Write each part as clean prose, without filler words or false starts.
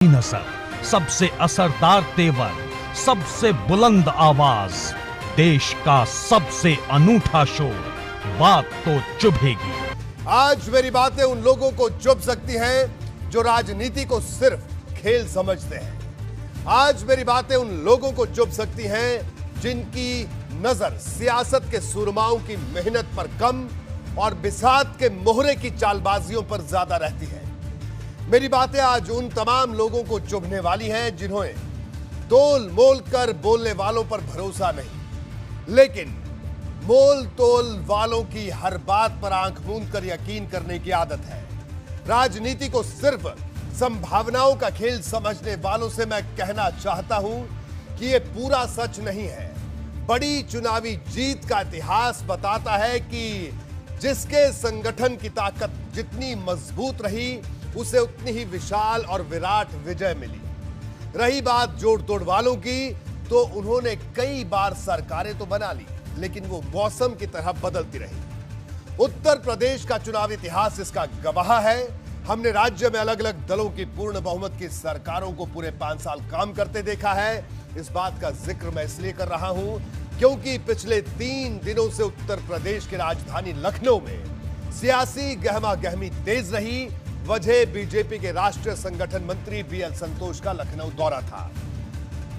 नजर, सबसे असरदार तेवर, सबसे बुलंद आवाज, देश का सबसे अनूठा शो, बात तो चुभेगी। आज मेरी बातें उन लोगों को चुभ सकती हैं जो राजनीति को सिर्फ खेल समझते हैं। आज मेरी बातें उन लोगों को चुभ सकती हैं जिनकी नजर सियासत के सुरमाओं की मेहनत पर कम और बिसात के मोहरे की चालबाजियों पर ज्यादा रहती है। मेरी बातें आज उन तमाम लोगों को चुभने वाली हैं जिन्होंने तोल मोल कर बोलने वालों पर भरोसा नहीं, लेकिन मोल तोल वालों की हर बात पर आंख मूंद कर यकीन करने की आदत है। राजनीति को सिर्फ संभावनाओं का खेल समझने वालों से मैं कहना चाहता हूं कि यह पूरा सच नहीं है। बड़ी चुनावी जीत का इतिहास बताता है कि जिसके संगठन की ताकत जितनी मजबूत रही, उसे उतनी ही विशाल और विराट विजय मिली। रही बात जोड़ तोड़ वालों की, तो उन्होंने कई बार सरकारें तो बना ली, लेकिन वो मौसम की तरह बदलती रही। उत्तर प्रदेश का चुनाव इतिहास इसका गवाह है। हमने राज्य में अलग अलग दलों की पूर्ण बहुमत की सरकारों को पूरे 5 साल काम करते देखा है। इस बात का जिक्र मैं इसलिए कर रहा हूं क्योंकि पिछले 3 दिनों से उत्तर प्रदेश की राजधानी लखनऊ में सियासी गहमा गहमी तेज रही। वजह बीजेपी के राष्ट्रीय संगठन मंत्री बीएल संतोष का लखनऊ दौरा था।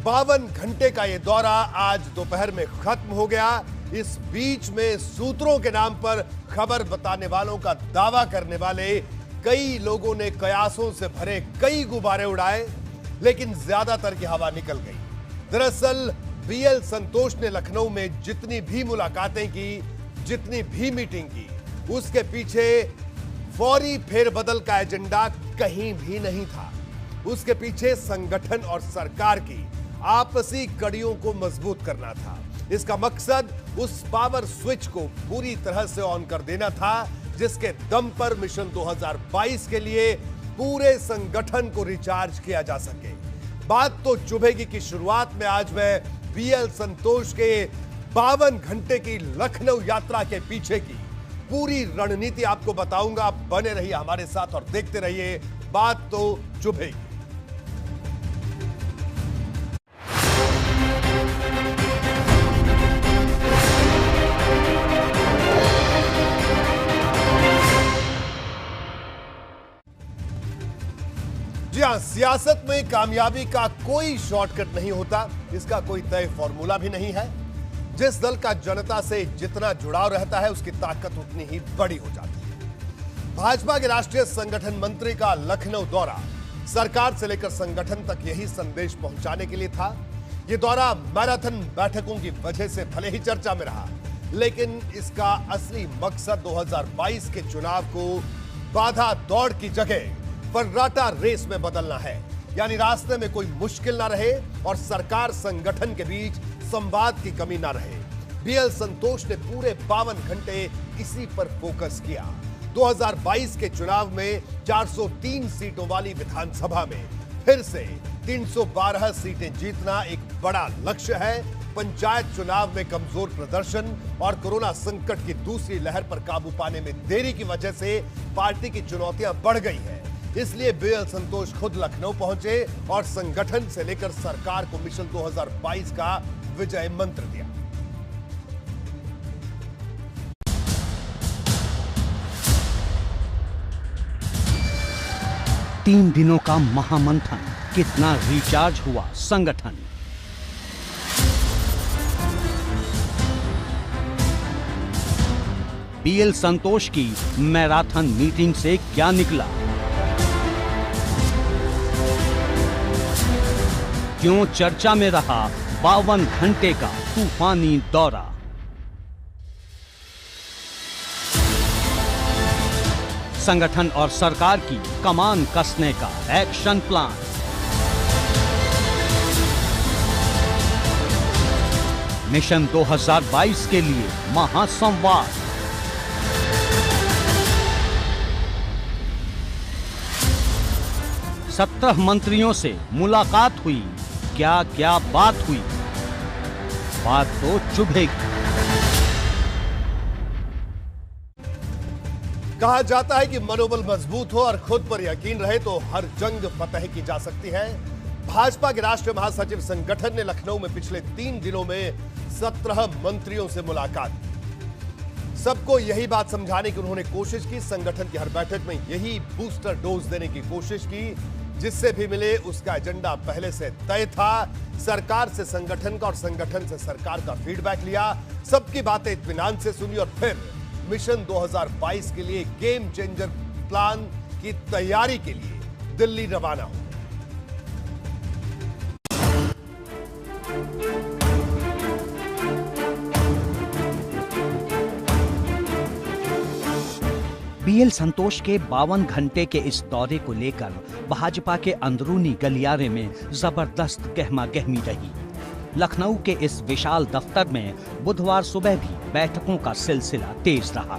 52 घंटे का यह दौरा आज दोपहर में खत्म हो गया। इस बीच में सूत्रों के नाम पर खबर बताने वालों का दावा करने वाले कई लोगों ने कयासों से भरे कई गुब्बारे उड़ाए, लेकिन ज्यादातर की हवा निकल गई। दरअसल बीएल संतोष ने लखनऊ में जितनी भी मुलाकातें की, जितनी भी मीटिंग की, उसके पीछे फौरी फेरबदल का एजेंडा कहीं भी नहीं था। उसके पीछे संगठन और सरकार की आपसी कड़ियों को मजबूत करना था। इसका मकसद उस पावर स्विच को पूरी तरह से ऑन कर देना था जिसके दम पर मिशन 2022 के लिए पूरे संगठन को रिचार्ज किया जा सके। बात तो चुभेगी की शुरुआत में आज मैं बीएल संतोष के 52 घंटे की लखनऊ यात्रा के पीछे की पूरी रणनीति आपको बताऊंगा। आप बने रहिए हमारे साथ और देखते रहिए बात तो चुभेगी। जी हां, सियासत में कामयाबी का कोई शॉर्टकट नहीं होता, इसका कोई तय फॉर्मूला भी नहीं है। जिस दल का जनता से जितना जुड़ाव रहता है, उसकी ताकत उतनी ही बड़ी हो जाती है। भाजपा के राष्ट्रीय संगठन मंत्री का लखनऊ दौरा सरकार से लेकर संगठन तक यही संदेश पहुंचाने के लिए था। यह दौरा मैराथन बैठकों की वजह से भले ही चर्चा में रहा, लेकिन इसका असली मकसद 2022 के चुनाव को बाधा दौड़ की जगह फर्राटा रेस में बदलना है। यानी रास्ते में कोई मुश्किल ना रहे और सरकार संगठन के बीच संवाद की कमी ना रहे। बीएल संतोष ने पूरे 52 घंटे इसी पर फोकस किया। 2022 के चुनाव में 403 सीटों वाली विधानसभा में फिर से 312 सीटें जीतना एक बड़ा लक्ष्य है। पंचायत चुनाव में कमजोर प्रदर्शन और कोरोना संकट की दूसरी लहर पर काबू पाने में देरी की वजह से पार्टी की चुनौतियां बढ़ गई हैं। इसलिए बीएल संतोष खुद लखनऊ पहुंचे और संगठन से लेकर सरकार को मिशन 2022 का विजय मंत्र दिया। तीन दिनों का महामंथन, कितना रिचार्ज हुआ संगठन। बीएल संतोष की मैराथन मीटिंग से क्या निकला, क्यों चर्चा में रहा 52 घंटे का तूफानी दौरा। संगठन और सरकार की कमान कसने का एक्शन प्लान। मिशन 2022 के लिए महासंवाद। सत्रह मंत्रियों से मुलाकात हुई, क्या क्या बात हुई, बात तो चुभेगी। कहा जाता है कि मनोबल मजबूत हो और खुद पर यकीन रहे तो हर जंग फतह की जा सकती है। भाजपा के राष्ट्रीय महासचिव संगठन ने लखनऊ में पिछले 3 दिनों में 17 मंत्रियों से मुलाकात की। सबको यही बात समझाने की उन्होंने कोशिश की। संगठन की हर बैठक में यही बूस्टर डोज देने की कोशिश की। जिससे भी मिले उसका एजेंडा पहले से तय था। सरकार से संगठन का और संगठन से सरकार का फीडबैक लिया। सबकी बातें इत्मीनान से सुनी और फिर मिशन 2022 के लिए गेम चेंजर प्लान की तैयारी के लिए दिल्ली रवाना हुआ। बीएल संतोष के 52 घंटे के इस दौरे को लेकर भाजपा के अंदरूनी गलियारे में जबरदस्त गहमागहमी रही। लखनऊ के इस विशाल दफ्तर में बुधवार सुबह भी बैठकों का सिलसिला तेज रहा।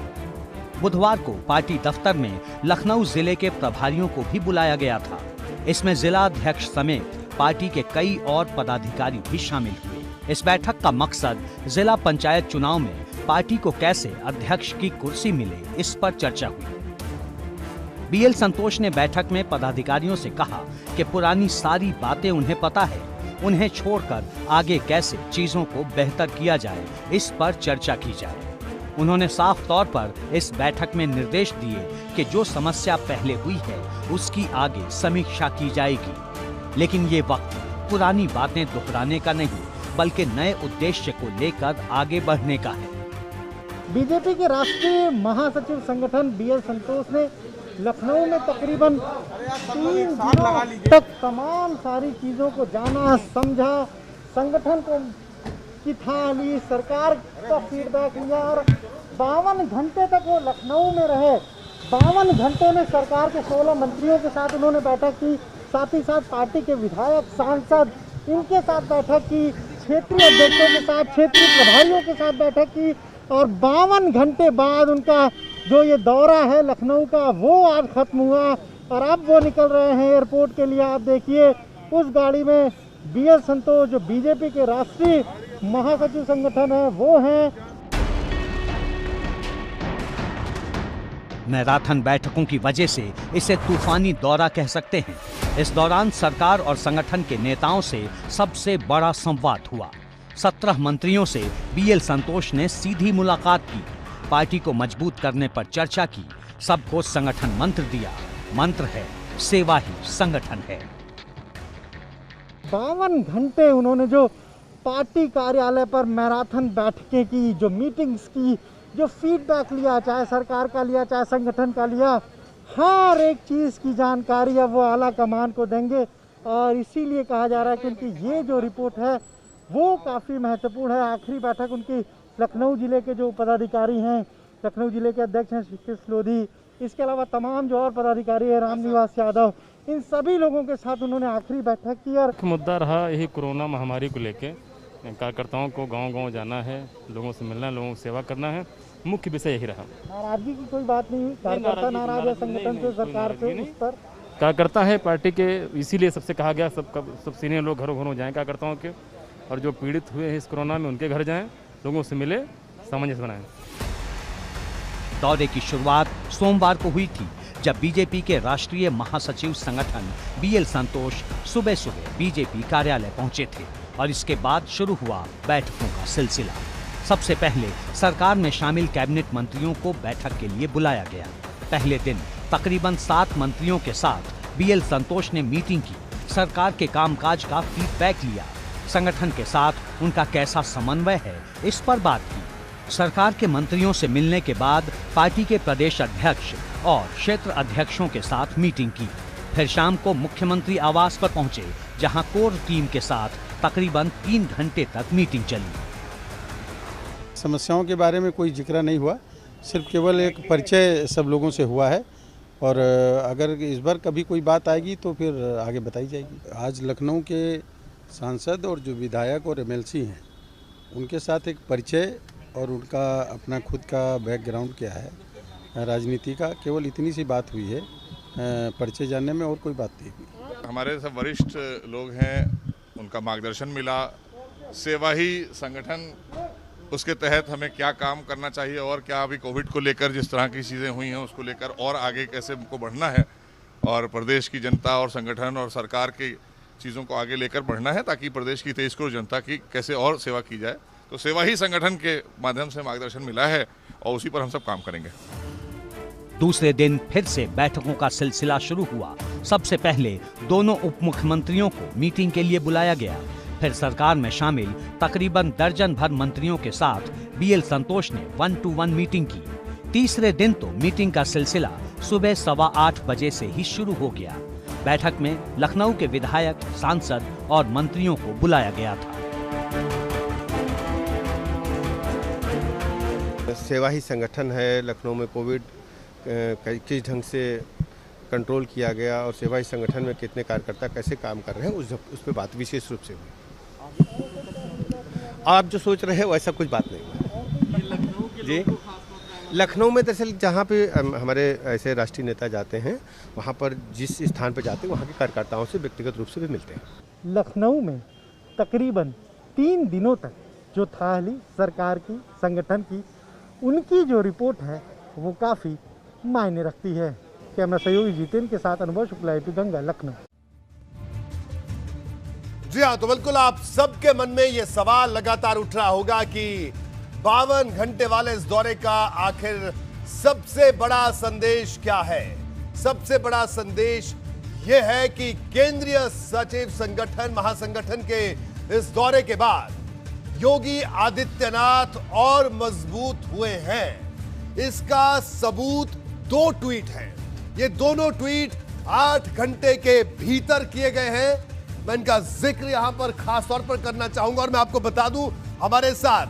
बुधवार को पार्टी दफ्तर में लखनऊ जिले के प्रभारियों को भी बुलाया गया था। इसमें जिला अध्यक्ष समेत पार्टी के कई और पदाधिकारी भी शामिल हुए। इस बैठक का मकसद जिला पंचायत चुनाव में पार्टी को कैसे अध्यक्ष की कुर्सी मिले, इस पर चर्चा हुई। बीएल संतोष ने बैठक में पदाधिकारियों से कहा कि पुरानी सारी बातें उन्हें पता है, उन्हें छोड़कर आगे कैसे चीजों को बेहतर किया जाए, इस पर चर्चा की जाए। उन्होंने साफ तौर पर इस बैठक में निर्देश दिए कि जो समस्या पहले हुई है उसकी आगे समीक्षा की जाएगी, लेकिन ये वक्त पुरानी बातें दोहराने का नहीं बल्कि नए उद्देश्य को लेकर आगे बढ़ने का है। बीजेपी के राष्ट्रीय महासचिव संगठन बीएल संतोष ने लखनऊ में तकरीबन 3 दिनों तक तमाम सारी चीज़ों को जाना, समझा, संगठन को की थाह ली, सरकार का फीडबैक लिया और 52 घंटे तक वो लखनऊ में रहे। 52 घंटे में सरकार के 16 मंत्रियों के साथ उन्होंने बैठक की, साथ ही साथ पार्टी के विधायक, सांसद, इनके साथ बैठक की, क्षेत्रीय अध्यक्षों के साथ, क्षेत्रीय प्रभारियों के साथ बैठक की और 52 घंटे बाद उनका जो ये दौरा है लखनऊ का वो आज खत्म हुआ और अब वो निकल रहे हैं एयरपोर्ट के लिए। आप देखिए उस गाड़ी में बीएल संतोष जो बीजेपी के राष्ट्रीय महासचिव संगठन है वो हैं। मैराथन बैठकों की वजह से इसे तूफानी दौरा कह सकते हैं। इस दौरान सरकार और संगठन के नेताओं से सबसे बड़ा संवाद हुआ। 17 मंत्रियों से बीएल संतोष ने सीधी मुलाकात की, पार्टी को मजबूत करने पर चर्चा की, सबको संगठन मंत्र दिया। मंत्र है सेवा ही संगठन है। 52 घंटे उन्होंने जो पार्टी कार्यालय पर मैराथन बैठकें की, जो मीटिंग्स की, जो फीडबैक लिया, चाहे सरकार का लिया चाहे संगठन का लिया, हर एक चीज़ की जानकारी अब वो आला कमान को देंगे और इसीलिए कहा जा रहा है कि उनकी ये जो रिपोर्ट है वो काफ़ी महत्वपूर्ण है। आखिरी बैठक उनकी लखनऊ जिले के जो पदाधिकारी हैं, लखनऊ जिले के अध्यक्ष हैं कृष्ण लोधी, इसके अलावा तमाम जो और पदाधिकारी हैं, रामनिवास यादव, इन सभी लोगों के साथ उन्होंने आखिरी बैठक की। और मुद्दा रहा यही कोरोना महामारी को लेके कार्यकर्ताओं को गांव-गांव जाना है, लोगों से मिलना, लोगों की सेवा करना है, मुख्य विषय यही रहा। नाराजगी की कोई बात नहीं, कार्यकर्ता नाराज है संगठन से, सरकार से, इस पर कार्यकर्ता है पार्टी के, इसीलिए सबसे कहा गया सब सीनियर लोग घरों घरों जाएं कार्यकर्ताओं के और जो पीड़ित हुए हैं इस कोरोना में उनके घर जाएं, लोगों से मिले, सामंजस्य बनाएं। दौरे की शुरुआत सोमवार को हुई थी जब बीजेपी के राष्ट्रीय महासचिव संगठन बीएल संतोष सुबह सुबह बीजेपी कार्यालय पहुंचे थे और इसके बाद शुरू हुआ बैठकों का सिलसिला। सबसे पहले सरकार में शामिल कैबिनेट मंत्रियों को बैठक के लिए बुलाया गया। पहले दिन तकरीबन 7 मंत्रियों के साथ बीएल संतोष ने मीटिंग की, सरकार के कामकाज का फीडबैक लिया, संगठन के साथ उनका कैसा समन्वय है इस पर बात की। सरकार के मंत्रियों से मिलने के बाद पार्टी के प्रदेश अध्यक्ष और क्षेत्र अध्यक्षों के साथ मीटिंग की। फिर शाम को मुख्यमंत्री आवास पर पहुंचे, जहां कोर टीम के साथ तकरीबन 3 घंटे तक मीटिंग चली। समस्याओं के बारे में कोई जिक्र नहीं हुआ, सिर्फ केवल एक परिचय सब लोगों से हुआ है और अगर इस बार कभी कोई बात आएगी तो फिर आगे बताई जाएगी। आज लखनऊ के सांसद और जो विधायक और एमएलसी हैं उनके साथ एक परिचय और उनका अपना खुद का बैकग्राउंड क्या है राजनीति का, केवल इतनी सी बात हुई है, परिचय जानने में और कोई बात नहीं हुई। हमारे सब वरिष्ठ लोग हैं, उनका मार्गदर्शन मिला। सेवा ही संगठन उसके तहत हमें क्या काम करना चाहिए और क्या अभी कोविड को लेकर जिस तरह की चीज़ें हुई हैं उसको लेकर और आगे कैसे हमको बढ़ना है और प्रदेश की जनता और संगठन और सरकार की चीज़ों को आगे लेकर बढ़ना है ताकि प्रदेश की 23 करोड़ जनता की कैसे और सेवा की जाए। तो सेवा ही संगठन के माध्यम से मार्गदर्शन मिला है और उसी पर हम सब काम करेंगे। दूसरे दिन फिर से बैठकों का सिलसिला शुरू हुआ। सबसे पहले दोनों उप मुख्यमंत्रियों को मीटिंग के लिए बुलाया गया। फिर सरकार में शामिल तकरीबन दर्जन भर मंत्रियों के साथ बीएल संतोष ने 1-to-1 मीटिंग की। तीसरे दिन तो मीटिंग का सिलसिला सुबह 8:15 बजे से ही शुरू हो गया। बैठक में लखनऊ के विधायक, सांसद और मंत्रियों को बुलाया गया था। सेवा ही संगठन है। लखनऊ में कोविड किस ढंग से कंट्रोल किया गया और सेवा ही संगठन में कितने कार्यकर्ता कैसे काम कर रहे हैं उस पर बात विशेष रूप से हुई। आप जो सोच रहे हैं वैसा कुछ बात नहीं जी। लखनऊ में दरअसल जहाँ पे हमारे ऐसे राष्ट्रीय नेता जाते हैं वहाँ पर जिस स्थान पर जाते हैं वहाँ के कार्यकर्ताओं से व्यक्तिगत रूप से भी मिलते हैं। लखनऊ में तकरीबन 3 दिनों तक जो था सरकार की, संगठन की, उनकी जो रिपोर्ट है वो काफ़ी मायने रखती है। कैमरा सहयोगी जितेंद्र के साथ अनुभव शुक्ला, AP गंगा, लखनऊ। जी हाँ, तो बिल्कुल आप सबके मन में ये सवाल लगातार उठ रहा होगा कि 52 घंटे वाले इस दौरे का आखिर सबसे बड़ा संदेश क्या है। सबसे बड़ा संदेश यह है कि केंद्रीय सचिव संगठन, महासंगठन के इस दौरे के बाद योगी आदित्यनाथ और मजबूत हुए हैं। इसका सबूत 2 ट्वीट हैं। ये दोनों ट्वीट 8 घंटे के भीतर किए गए हैं। मैं इनका जिक्र यहां पर खास तौर पर करना चाहूंगा और मैं आपको बता दूं, हमारे साथ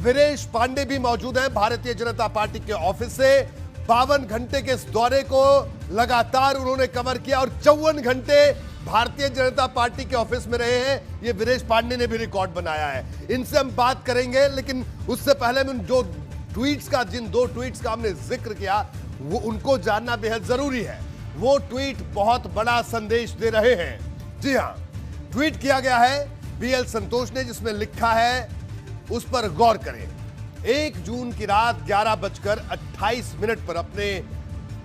वीरेश पांडे भी मौजूद हैं भारतीय जनता पार्टी के ऑफिस से। 52 घंटे के इस दौरे को लगातार उन्होंने कवर किया और 54 घंटे भारतीय जनता पार्टी के ऑफिस में रहे हैं। ये वीरेश पांडे ने भी रिकॉर्ड बनाया है। इनसे हम बात करेंगे, लेकिन उससे पहले में जिन 2 ट्वीट्स का हमने जिक्र किया वो उनको जानना बेहद जरूरी है। वो ट्वीट बहुत बड़ा संदेश दे रहे हैं। जी हां, ट्वीट किया गया है बीएल संतोष ने, जिसमें लिखा है, उस पर गौर करें। 1 जून की रात 11:28 पर अपने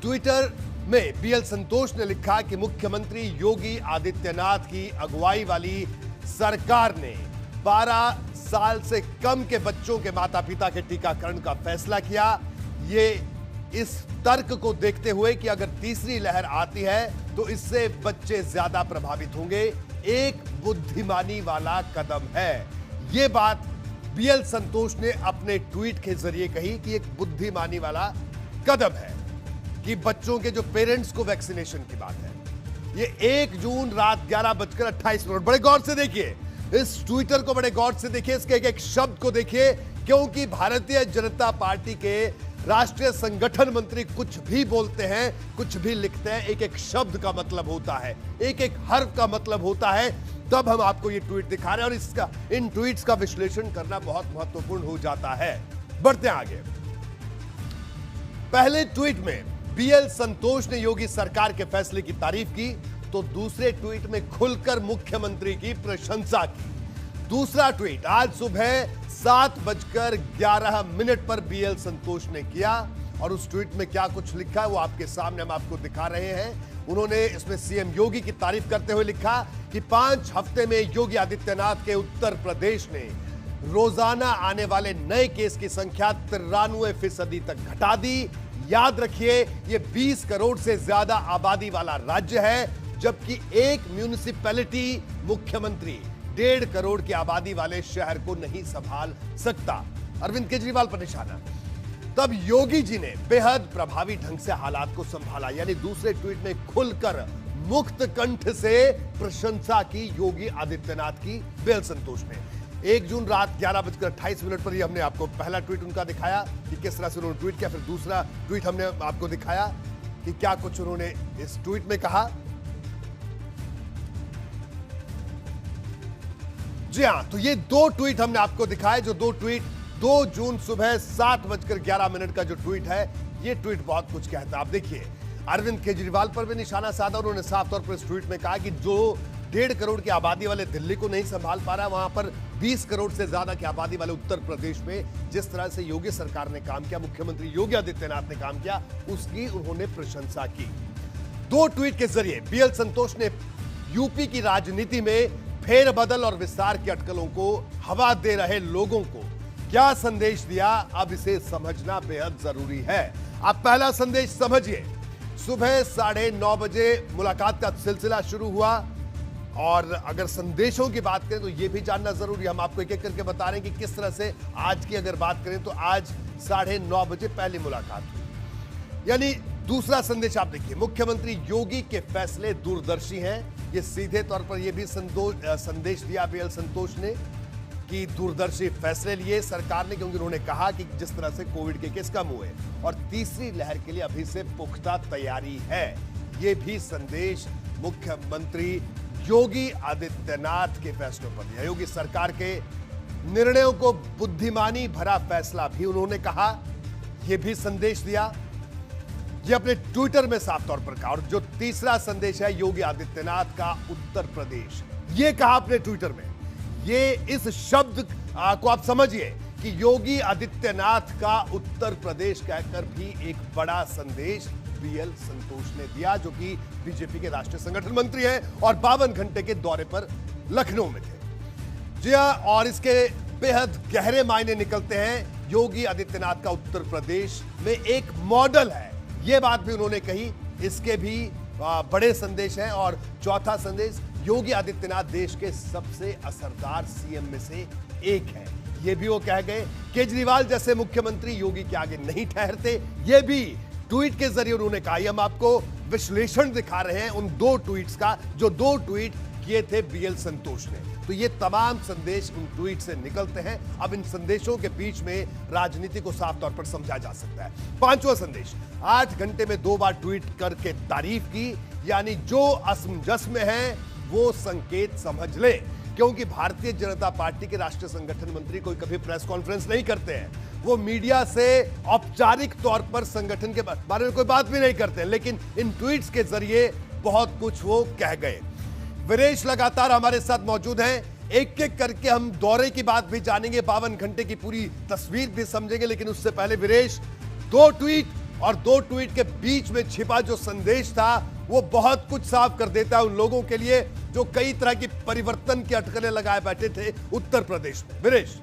ट्विटर में बीएल संतोष ने लिखा कि मुख्यमंत्री योगी आदित्यनाथ की अगुवाई वाली सरकार ने 12 साल से कम के बच्चों के माता पिता के टीकाकरण का फैसला किया। ये इस तर्क को देखते हुए कि अगर तीसरी लहर आती है तो इससे बच्चे ज्यादा प्रभावित होंगे, एक बुद्धिमानी वाला कदम है। यह बात बीएल संतोष ने अपने ट्वीट के जरिए कही कि एक बुद्धिमानी वाला कदम है कि बच्चों के जो पेरेंट्स को वैक्सीनेशन की बात है। ये 1 जून रात 11:28। बड़े गौर से देखिए इस ट्विटर को, बड़े गौर से देखिए, इसके एक शब्द को देखिए, क्योंकि भारतीय जनता पार्टी के राष्ट्रीय संगठन मंत्री कुछ भी बोलते हैं, कुछ भी लिखते हैं, एक एक शब्द का मतलब होता है, एक एक हर्फ का मतलब होता है। तब हम आपको ये ट्वीट दिखा रहे हैं और इन ट्वीट्स का विश्लेषण करना बहुत महत्वपूर्ण हो जाता है। बढ़ते हैं आगे। पहले ट्वीट में बीएल संतोष ने योगी सरकार के फैसले की तारीफ की, तो दूसरे ट्वीट में खुलकर मुख्यमंत्री की प्रशंसा की। दूसरा ट्वीट आज सुबह 7:11 पर बीएल संतोष ने किया और उस ट्वीट में क्या कुछ लिखा है वो आपके सामने हम आपको दिखा रहे हैं। उन्होंने इसमें सीएम योगी की तारीफ करते हुए लिखा कि 5 हफ्ते में योगी आदित्यनाथ के उत्तर प्रदेश ने रोजाना आने वाले नए केस की संख्या 93% तक घटा दी। याद रखिए, ये 20 करोड़ से ज्यादा आबादी वाला राज्य है, जबकि एक म्यूनिसिपैलिटी मुख्यमंत्री 1.5 करोड़ की आबादी वाले शहर को नहीं संभाल सकता। अरविंद केजरीवाल पर निशाना। तब योगी जी ने बेहद प्रभावी ढंग से हालात को संभाला, यानी दूसरे ट्वीट में खुलकर मुक्त कंठ से प्रशंसा की योगी आदित्यनाथ की बीएल संतोष ने। 1 जून रात 11:28 पर ये हमने आपको पहला ट्वीट उनका दिखाया कि किस तरह से उन्होंने ट्वीट किया। फिर दूसरा ट्वीट हमने आपको दिखाया कि क्या कुछ उन्होंने इस ट्वीट में कहा। जी हां, तो ये 2 ट्वीट हमने आपको दिखाए, जो 2 ट्वीट 2 जून सुबह 7:11 का जो ट्वीट है, ये ट्वीट बहुत कुछ कहता है। आप देखिए, अरविंद केजरीवाल पर भी निशाना साधा। उन्होंने साफ तौर पर इस ट्वीट में कहा कि जो 1.5 करोड़ की आबादी वाले दिल्ली को नहीं संभाल पा रहा, वहां पर 20 करोड़ से ज्यादा की आबादी वाले उत्तर प्रदेश में जिस तरह से योगी सरकार ने काम किया, मुख्यमंत्री योगी आदित्यनाथ ने काम किया, उसकी उन्होंने प्रशंसा की। 2 ट्वीट के जरिए बीएल संतोष ने यूपी की राजनीति में फेरबदल और विस्तार की अटकलों को हवा दे रहे लोगों को क्या संदेश दिया, अब इसे समझना बेहद जरूरी है। अब पहला संदेश समझिए। सुबह 9:30 बजे मुलाकात का सिलसिला शुरू हुआ और अगर संदेशों की बात करें तो यह भी जानना जरूरी है। हम आपको एक एक करके बता रहे हैं कि किस तरह से आज की अगर बात करें तो आज 9:30 बजे पहली मुलाकात हुई। यानी दूसरा संदेश आप देखिए, मुख्यमंत्री योगी के फैसले दूरदर्शी हैं। ये सीधे तौर पर यह भी संदेश दिया बीएल संतोष ने कि दूरदर्शी फैसले लिए सरकार ने, क्योंकि उन्होंने कहा कि जिस तरह से कोविड के केस कम हुए और तीसरी लहर के लिए अभी से पुख्ता तैयारी है। यह भी संदेश मुख्यमंत्री योगी आदित्यनाथ के फैसलों पर दिया। योगी सरकार के निर्णयों को बुद्धिमानी भरा फैसला भी उन्होंने कहा, यह भी संदेश दिया। यह अपने ट्विटर में साफ तौर पर कहा। और जो तीसरा संदेश है योगी आदित्यनाथ का उत्तर प्रदेश, यह कहा अपने ट्विटर में। ये इस शब्द को आप समझिए कि योगी आदित्यनाथ का उत्तर प्रदेश कहकर भी एक बड़ा संदेश बीएल संतोष ने दिया, जो कि बीजेपी के राष्ट्रीय संगठन मंत्री हैं और 52 घंटे के दौरे पर लखनऊ में थे। जी हां, और इसके बेहद गहरे मायने निकलते हैं। योगी आदित्यनाथ का उत्तर प्रदेश में एक मॉडल है, यह बात भी उन्होंने कही। इसके भी बड़े संदेश हैं। और चौथा संदेश, योगी आदित्यनाथ देश के सबसे असरदार सीएम में से एक है, यह भी वो कह गए। केजरीवाल जैसे मुख्यमंत्री योगी के आगे नहीं ठहरते, यह भी ट्वीट के जरिए उन्होंने कहा। हम आपको विश्लेषण दिखा रहे हैं उन 2 ट्वीट्स का, जो 2 ट्वीट किए थे बीएल संतोष ने। तो ये तमाम संदेश उन ट्वीट से निकलते हैं। अब इन संदेशों के बीच में राजनीति को साफ तौर पर समझा जा सकता है। 5वां संदेश, 8 घंटे में 2 बार ट्वीट करके तारीफ की, यानी जो असमंजस में है वो संकेत समझ ले, क्योंकि भारतीय जनता पार्टी के राष्ट्रीय संगठन मंत्री कोई कभी प्रेस कॉन्फ्रेंस नहीं करते हैं। वो मीडिया से औपचारिक तौर पर संगठन के बारे में कोई बात भी नहीं करते हैं, लेकिन इन ट्वीट्स के जरिए बहुत कुछ वो कह गए। वीरेश लगातार हमारे साथ मौजूद हैं। एक एक करके हम दौरे की बात भी जानेंगे, 52 घंटे की पूरी तस्वीर भी समझेंगे, लेकिन उससे पहले वीरेश, 2 ट्वीट और 2 ट्वीट के बीच में छिपा जो संदेश था वो बहुत कुछ साफ कर देता है उन लोगों के लिए जो कई तरह की परिवर्तन की अटकलें लगाए बैठे थे उत्तर प्रदेश में। वीरेश,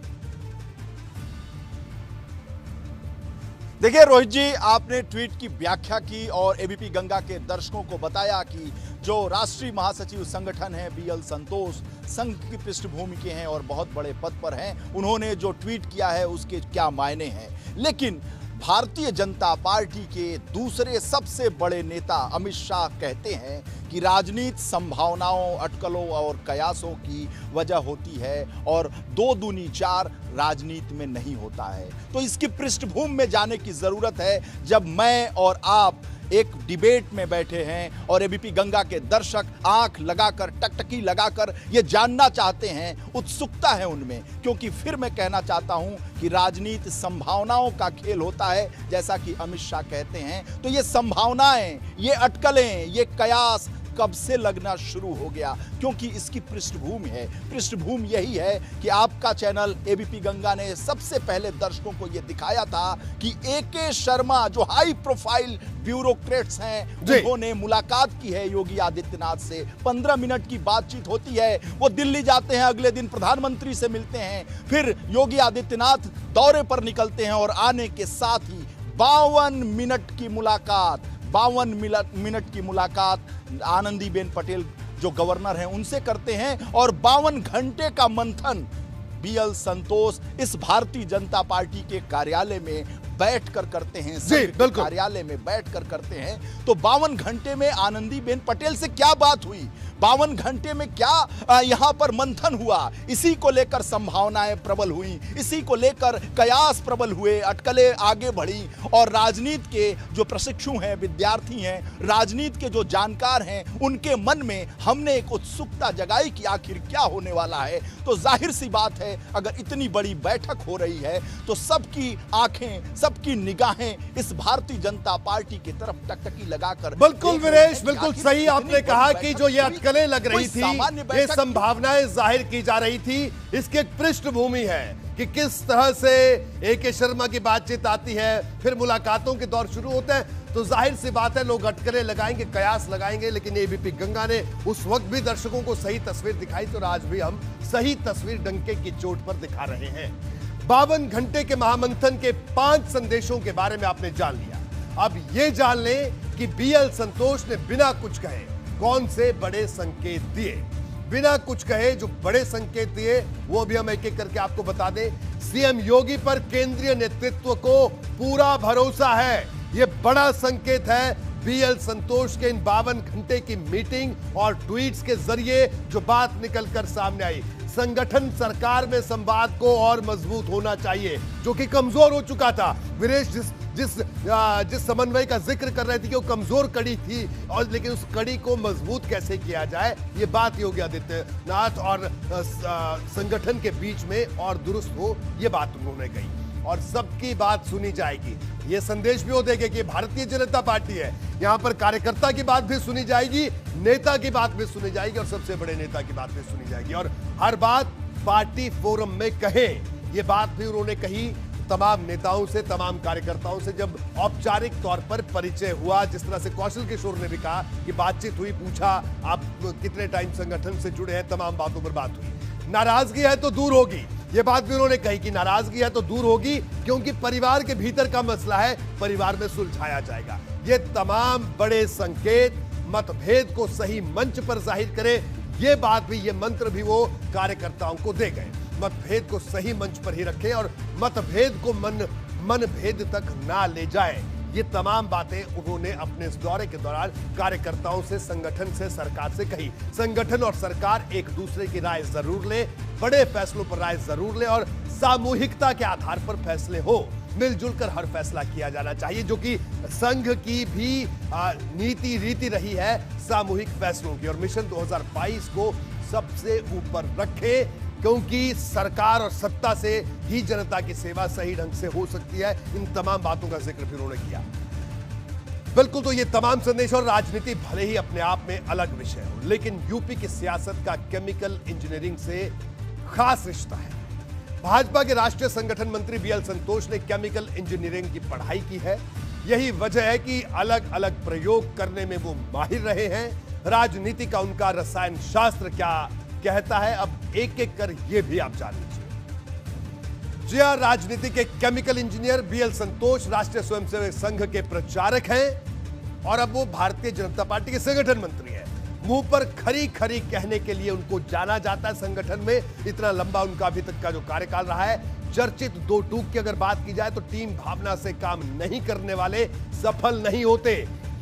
देखिए रोहित जी, आपने ट्वीट की व्याख्या की और एबीपी गंगा के दर्शकों को बताया कि जो राष्ट्रीय महासचिव संगठन है बीएल संतोष संघ की पृष्ठभूमि के हैं और बहुत बड़े पद पर हैं। उन्होंने जो ट्वीट किया है उसके क्या मायने हैं, लेकिन भारतीय जनता पार्टी के दूसरे सबसे बड़े नेता अमित शाह कहते हैं कि राजनीति संभावनाओं, अटकलों और कयासों की वजह होती है और 2 दूनी 4 राजनीति में नहीं होता है। तो इसकी पृष्ठभूमि में जाने की जरूरत है। जब मैं और आप एक डिबेट में बैठे हैं और एबीपी गंगा के दर्शक आंख लगाकर, टकटकी लगाकर ये जानना चाहते हैं, उत्सुकता है उनमें, क्योंकि फिर मैं कहना चाहता हूं कि राजनीति संभावनाओं का खेल होता है, जैसा कि अमित शाह कहते हैं। तो ये संभावनाएं, ये अटकलें, ये कयास कब से लगना शुरू हो गया, क्योंकि इसकी पृष्ठभूमि है। पृष्ठभूमि यही है कि आपका चैनल एबीपी गंगा ने सबसे पहले दर्शकों को यह दिखाया था कि एके शर्मा जो हाई प्रोफाइल ब्यूरोक्रेट्स हैं, उन्होंने मुलाकात की है योगी आदित्यनाथ से। 15 मिनट की बातचीत होती है, वो दिल्ली जाते हैं, अगले दिन प्रधानमंत्री से मिलते हैं, फिर योगी आदित्यनाथ दौरे पर निकलते हैं और आने के साथ ही 52 मिनट की मुलाकात, 52 मिनट की मुलाकात आनंदीबेन पटेल जो गवर्नर हैं उनसे करते हैं और 52 घंटे का मंथन बीएल संतोष इस भारतीय जनता पार्टी के कार्यालय में बैठकर करते हैं, कार्यालय में बैठकर करते हैं। तो 52 घंटे में आनंदीबेन पटेल से क्या बात हुई, 52 घंटे में क्या यहां पर मंथन हुआ, इसी को लेकर संभावनाएं प्रबल हुई, इसी को लेकर कयास प्रबल हुए, अटकलें आगे बढ़ी और राजनीति के जो प्रशिक्षु हैं, विद्यार्थी हैं, राजनीति के जो जानकार हैं, उनके मन में हमने एक उत्सुकता जगाई कि आखिर क्या होने वाला है। तो जाहिर सी बात है, अगर इतनी बड़ी बैठक हो रही है तो सबकी आंखें, सबकी निगाहें इस भारतीय जनता पार्टी की तरफ टकटकी लगाकर बिल्कुल वीरेश, बिल्कुल सही आपने कहा कि जो ये अटकलें लग रही थी, ये संभावनाएं जाहिर की जा रही थी, इसकी एक पृष्ठभूमि है कि किस तरह से ए.के. शर्मा की बातचीत आती है, फिर मुलाकातों के दौर शुरू होते हैं, तो जाहिर सी बात है लोग अटकलें लगाएंगे, कयास लगाएंगे। लेकिन एबीपी गंगा ने उस वक्त भी दर्शकों को सही तस्वीर दिखाई, तो आज भी हम सही तस्वीर डंके की चोट पर दिखा रहे हैं। 52 घंटे के महामंथन के 5 संदेशों के बारे में आपने जान लिया। अब ये जान लें कि बीएल संतोष ने बिना कुछ कहे कौन से बड़े संकेत दिए। बिना कुछ कहे जो बड़े संकेत दिए वो भी हम एक एक करके आपको बता दें। सीएम योगी पर केंद्रीय नेतृत्व को पूरा भरोसा है, ये बड़ा संकेत है बीएल संतोष के इन 52 घंटे की मीटिंग और ट्वीट्स के जरिए जो बात निकलकर सामने आई। संगठन सरकार में संवाद को और मजबूत होना चाहिए, जो कि कमजोर हो चुका था। वीरेश जिस समन्वय का जिक्र कर रहे थे कि वो कमजोर कड़ी थी, और लेकिन उस कड़ी को मजबूत कैसे किया जाए, ये बात योगी आदित्यनाथ और संगठन के बीच में और दुरुस्त हो, ये बात उन्होंने कही। और सबकी बात सुनी जाएगी, ये संदेश भी वो देंगे कि भारतीय जनता पार्टी है, यहां पर कार्यकर्ता की बात भी सुनी जाएगी, नेता की बात भी सुनी जाएगी और सबसे बड़े नेता की बात भी सुनी जाएगी। और हर बात पार्टी फोरम में कहे, ये बात भी उन्होंने कही तमाम नेताओं से, तमाम कार्यकर्ताओं से जब औपचारिक तौर पर परिचय हुआ। जिस तरह से कौशल किशोर ने भी कहा कि बातचीत हुई, पूछा आप कितने टाइम संगठन से जुड़े हैं, तमाम बातों पर बात हुई। नाराजगी है तो दूर होगी, ये बात भी उन्होंने कही कि नाराजगी है तो दूर होगी, क्योंकि परिवार के भीतर का मसला है, परिवार में सुलझाया जाएगा। ये तमाम बड़े संकेत मतभेद को सही मंच पर जाहिर करे, ये बात भी, ये मंत्र भी वो कार्यकर्ताओं को दे गए। मतभेद को सही मंच पर ही रखें और मतभेद को मनभेद तक ना ले जाए, ये तमाम बातें उन्होंने अपने इस दौरे के दौरान कार्यकर्ताओं से, संगठन से, सरकार से कही। संगठन और सरकार एक दूसरे की राय जरूर ले, बड़े फैसलों पर राय जरूर ले और सामूहिकता के आधार पर फैसले हो, मिलजुल कर हर फैसला किया जाना चाहिए, जो कि संघ की भी नीति रीति रही है सामूहिक फैसलों की। और मिशन 2022 को सबसे ऊपर रखे, क्योंकि सरकार और सत्ता से ही जनता की सेवा सही ढंग से हो सकती है। इन तमाम बातों का जिक्र भी उन्होंने किया। बिल्कुल, तो ये तमाम संदेश और राजनीति भले ही अपने आप में अलग विषय हो, लेकिन यूपी की सियासत का केमिकल इंजीनियरिंग से खास रिश्ता है। भाजपा के राष्ट्रीय संगठन मंत्री बीएल संतोष ने केमिकल इंजीनियरिंग की पढ़ाई की है। यही वजह है कि अलग अलग प्रयोग करने में वो माहिर रहे हैं। राजनीति का उनका रसायन शास्त्र क्या कहता है, अब एक एक कर ये भी आप जान लीजिए। जी हां, राजनीति के केमिकल इंजीनियर बीएल संतोष राष्ट्रीय स्वयंसेवक संघ के प्रचारक हैं और अब वो भारतीय जनता पार्टी के संगठन मंत्री हैं। मुंह पर खरी खरी कहने के लिए उनको जाना जाता है संगठन में। इतना लंबा उनका अभी तक का जो कार्यकाल रहा है। चर्चित दो टूक की अगर बात की जाए तो टीम भावना से काम नहीं करने वाले सफल नहीं होते,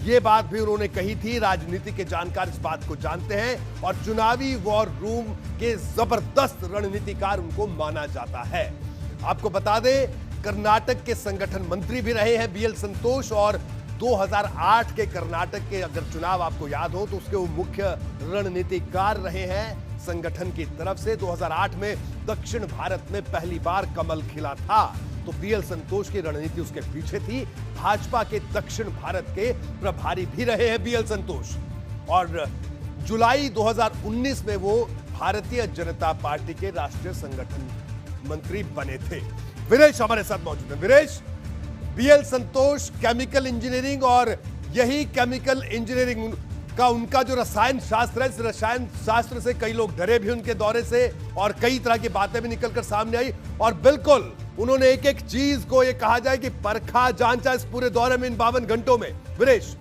ये बात भी उन्होंने कही थी। राजनीति के जानकार इस बात को जानते हैं और चुनावी वॉर रूम के जबरदस्त रणनीतिकार उनको माना जाता है। आपको बता दें, कर्नाटक के संगठन मंत्री भी रहे हैं बीएल संतोष और 2008 के कर्नाटक के अगर चुनाव आपको याद हो तो उसके वो मुख्य रणनीतिकार रहे हैं संगठन की तरफ से। 2008 में दक्षिण भारत में पहली बार कमल खिला था, तो बीएल संतोष की रणनीति उसके पीछे थी। भाजपा के दक्षिण भारत के प्रभारी भी रहे हैं बीएल संतोष और जुलाई 2019 में वो भारतीय जनता पार्टी के राष्ट्रीय संगठन मंत्री बने थे। वीरेश हमारे साथ मौजूद है। वीरेश, बीएल संतोष केमिकल इंजीनियरिंग और यही केमिकल इंजीनियरिंग का उनका जो रसायन शास्त्र है, इस रसायन शास्त्र से कई लोग डरे भी उनके दौरे से और कई तरह की बातें भी निकलकर सामने आई और बिल्कुल उन्होंने एक एक चीज को ये कहा जाए कि परखा जांचा इस पूरे दौरे में इन 52 घंटों में। वीरेश,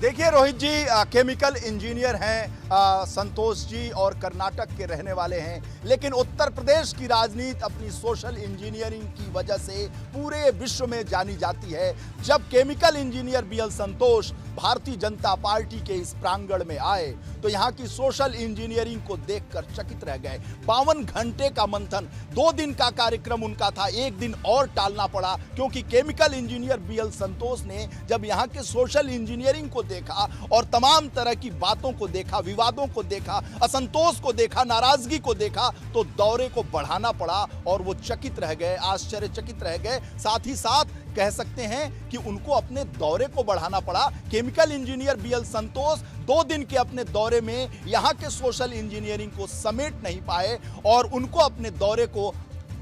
देखिए रोहित जी, केमिकल इंजीनियर हैं संतोष जी और कर्नाटक के रहने वाले हैं, लेकिन उत्तर प्रदेश की राजनीति अपनी सोशल इंजीनियरिंग की वजह से पूरे विश्व में जानी जाती है। जब केमिकल इंजीनियर बीएल संतोष भारतीय जनता पार्टी के इस प्रांगण में आए तो यहाँ की सोशल इंजीनियरिंग को देखकर चकित रह गए। 52 घंटे का मंथन, 2 दिन का कार्यक्रम उनका था, 1 दिन और टालना पड़ा क्योंकि केमिकल इंजीनियर बीएल संतोष ने जब यहाँ के सोशल इंजीनियरिंग को देखा और तमाम तरह की बातों को देखा, विवादों को देखा, असंतोष को देखा, नाराजगी को देखा, तो दौरे को बढ़ाना पड़ा और वो चकित रह गए, आश्चर्यचकित रह गए। साथ ही साथ कह सकते हैं कि उनको अपने दौरे को बढ़ाना पड़ा। केमिकल इंजीनियर बीएल संतोष 2 दिन के अपने दौरे में यहां के सोशल इंजीनियरिंग को समेट नहीं पाए और उनको अपने दौरे को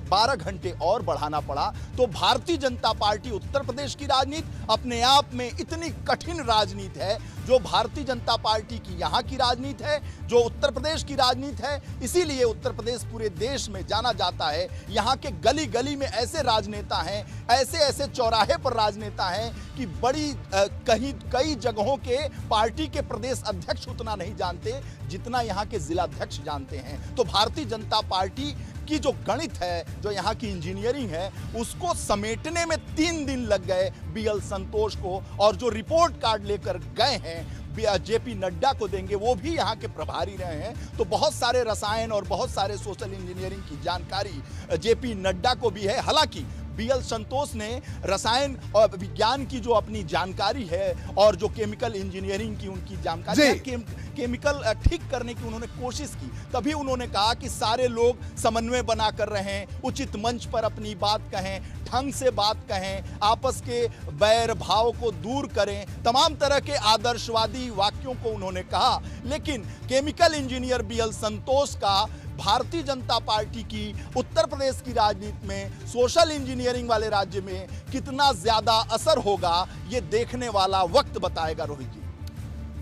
12 घंटे और बढ़ाना पड़ा। तो भारतीय जनता पार्टी उत्तर प्रदेश की राजनीति अपने आप में इतनी कठिन राजनीति है, जो भारतीय जनता पार्टी की यहाँ की राजनीति है, जो उत्तर प्रदेश की राजनीति है। इसीलिए उत्तर प्रदेश पूरे देश में जाना जाता है। यहाँ के गली गली में ऐसे राजनेता हैं, ऐसे ऐसे चौराहे पर राजनेता हैं कि बड़ी कई जगहों के पार्टी के प्रदेश अध्यक्ष उतना नहीं जानते जितना यहाँ के जिलाध्यक्ष जानते हैं। तो भारतीय जनता पार्टी की जो गणित है, जो यहाँ की इंजीनियरिंग है, उसको समेटने में 3 दिन लग गए बीएल संतोष को। और जो रिपोर्ट कार्ड लेकर गए हैं जेपी नड्डा को देंगे, वो भी यहाँ के प्रभारी रहे हैं। तो बहुत सारे रसायन और बहुत सारे सोशल इंजीनियरिंग की जानकारी जेपी नड्डा को भी है। हालांकि बीएल संतोष ने रसायन और विज्ञान की जो अपनी जानकारी है और जो केमिकल इंजीनियरिंग की उनकी जानकारी है, केमिकल ठीक करने की उन्होंने कोशिश की। तभी उन्होंने कहा कि सारे लोग समन्वय बना कर रहें, उचित मंच पर अपनी बात कहें, ढंग से बात कहें, आपस के बैर भाव को दूर करें, तमाम तरह के आदर्शवादी वाक्यों को उन्होंने कहा। लेकिन केमिकल इंजीनियर बीएल संतोष का भारतीय जनता पार्टी की उत्तर प्रदेश की राजनीति में, सोशल इंजीनियरिंग वाले राज्य में कितना ज्यादा असर होगा, ये देखने वाला वक्त बताएगा। रोहित जी,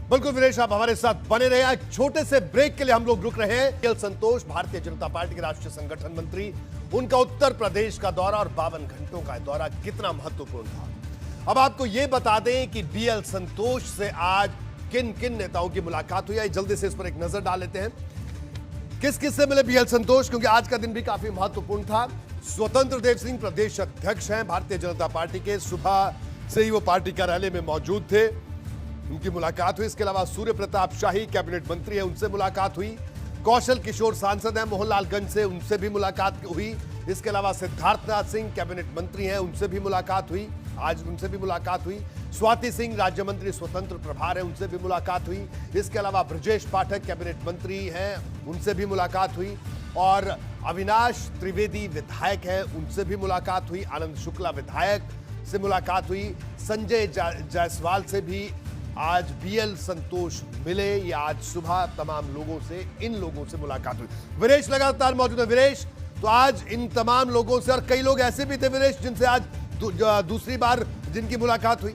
बिल्कुल वीरेश, आप हमारे साथ बने रहे। एक छोटे से ब्रेक के लिए हम लोग रुक रहे हैं। बीएल संतोष भारतीय जनता पार्टी के राष्ट्रीय संगठन मंत्री, उनका उत्तर प्रदेश का दौरा और 52 घंटों का दौरा कितना महत्वपूर्ण था। अब आपको यह बता दें कि बीएल संतोष से आज किन किन नेताओं की मुलाकात हुई है, जल्दी से इस पर एक नजर डाल लेते हैं। किस किस से मिले बीएल संतोष, क्योंकि आज का दिन भी काफी महत्वपूर्ण था। स्वतंत्र देव सिंह प्रदेश अध्यक्ष हैं भारतीय जनता पार्टी के, सुबह से ही वो पार्टी कार्यालय में मौजूद थे, उनकी मुलाकात हुई। इसके अलावा सूर्य प्रताप शाही कैबिनेट मंत्री है, उनसे मुलाकात हुई। कौशल किशोर सांसद हैं मोहनलालगंज से, उनसे भी मुलाकात हुई। इसके अलावा सिद्धार्थनाथ सिंह कैबिनेट मंत्री हैं, उनसे भी मुलाकात हुई, आज उनसे भी मुलाकात हुई। स्वाति सिंह राज्य मंत्री स्वतंत्र प्रभार है, उनसे भी मुलाकात हुई। इसके अलावा ब्रजेश पाठक कैबिनेट मंत्री हैं, उनसे भी मुलाकात हुई। और अविनाश त्रिवेदी विधायक हैं, उनसे भी मुलाकात हुई। आनंद शुक्ला विधायक से मुलाकात हुई। संजय जायसवाल से भी आज बीएल संतोष मिले। ये आज सुबह तमाम लोगों से, इन लोगों से मुलाकात हुई। वीरेश लगातार मौजूद है। वीरेश, तो आज इन तमाम लोगों से, और कई लोग ऐसे भी थे वीरेश जिनसे आज दूसरी बार जिनकी मुलाकात हुई।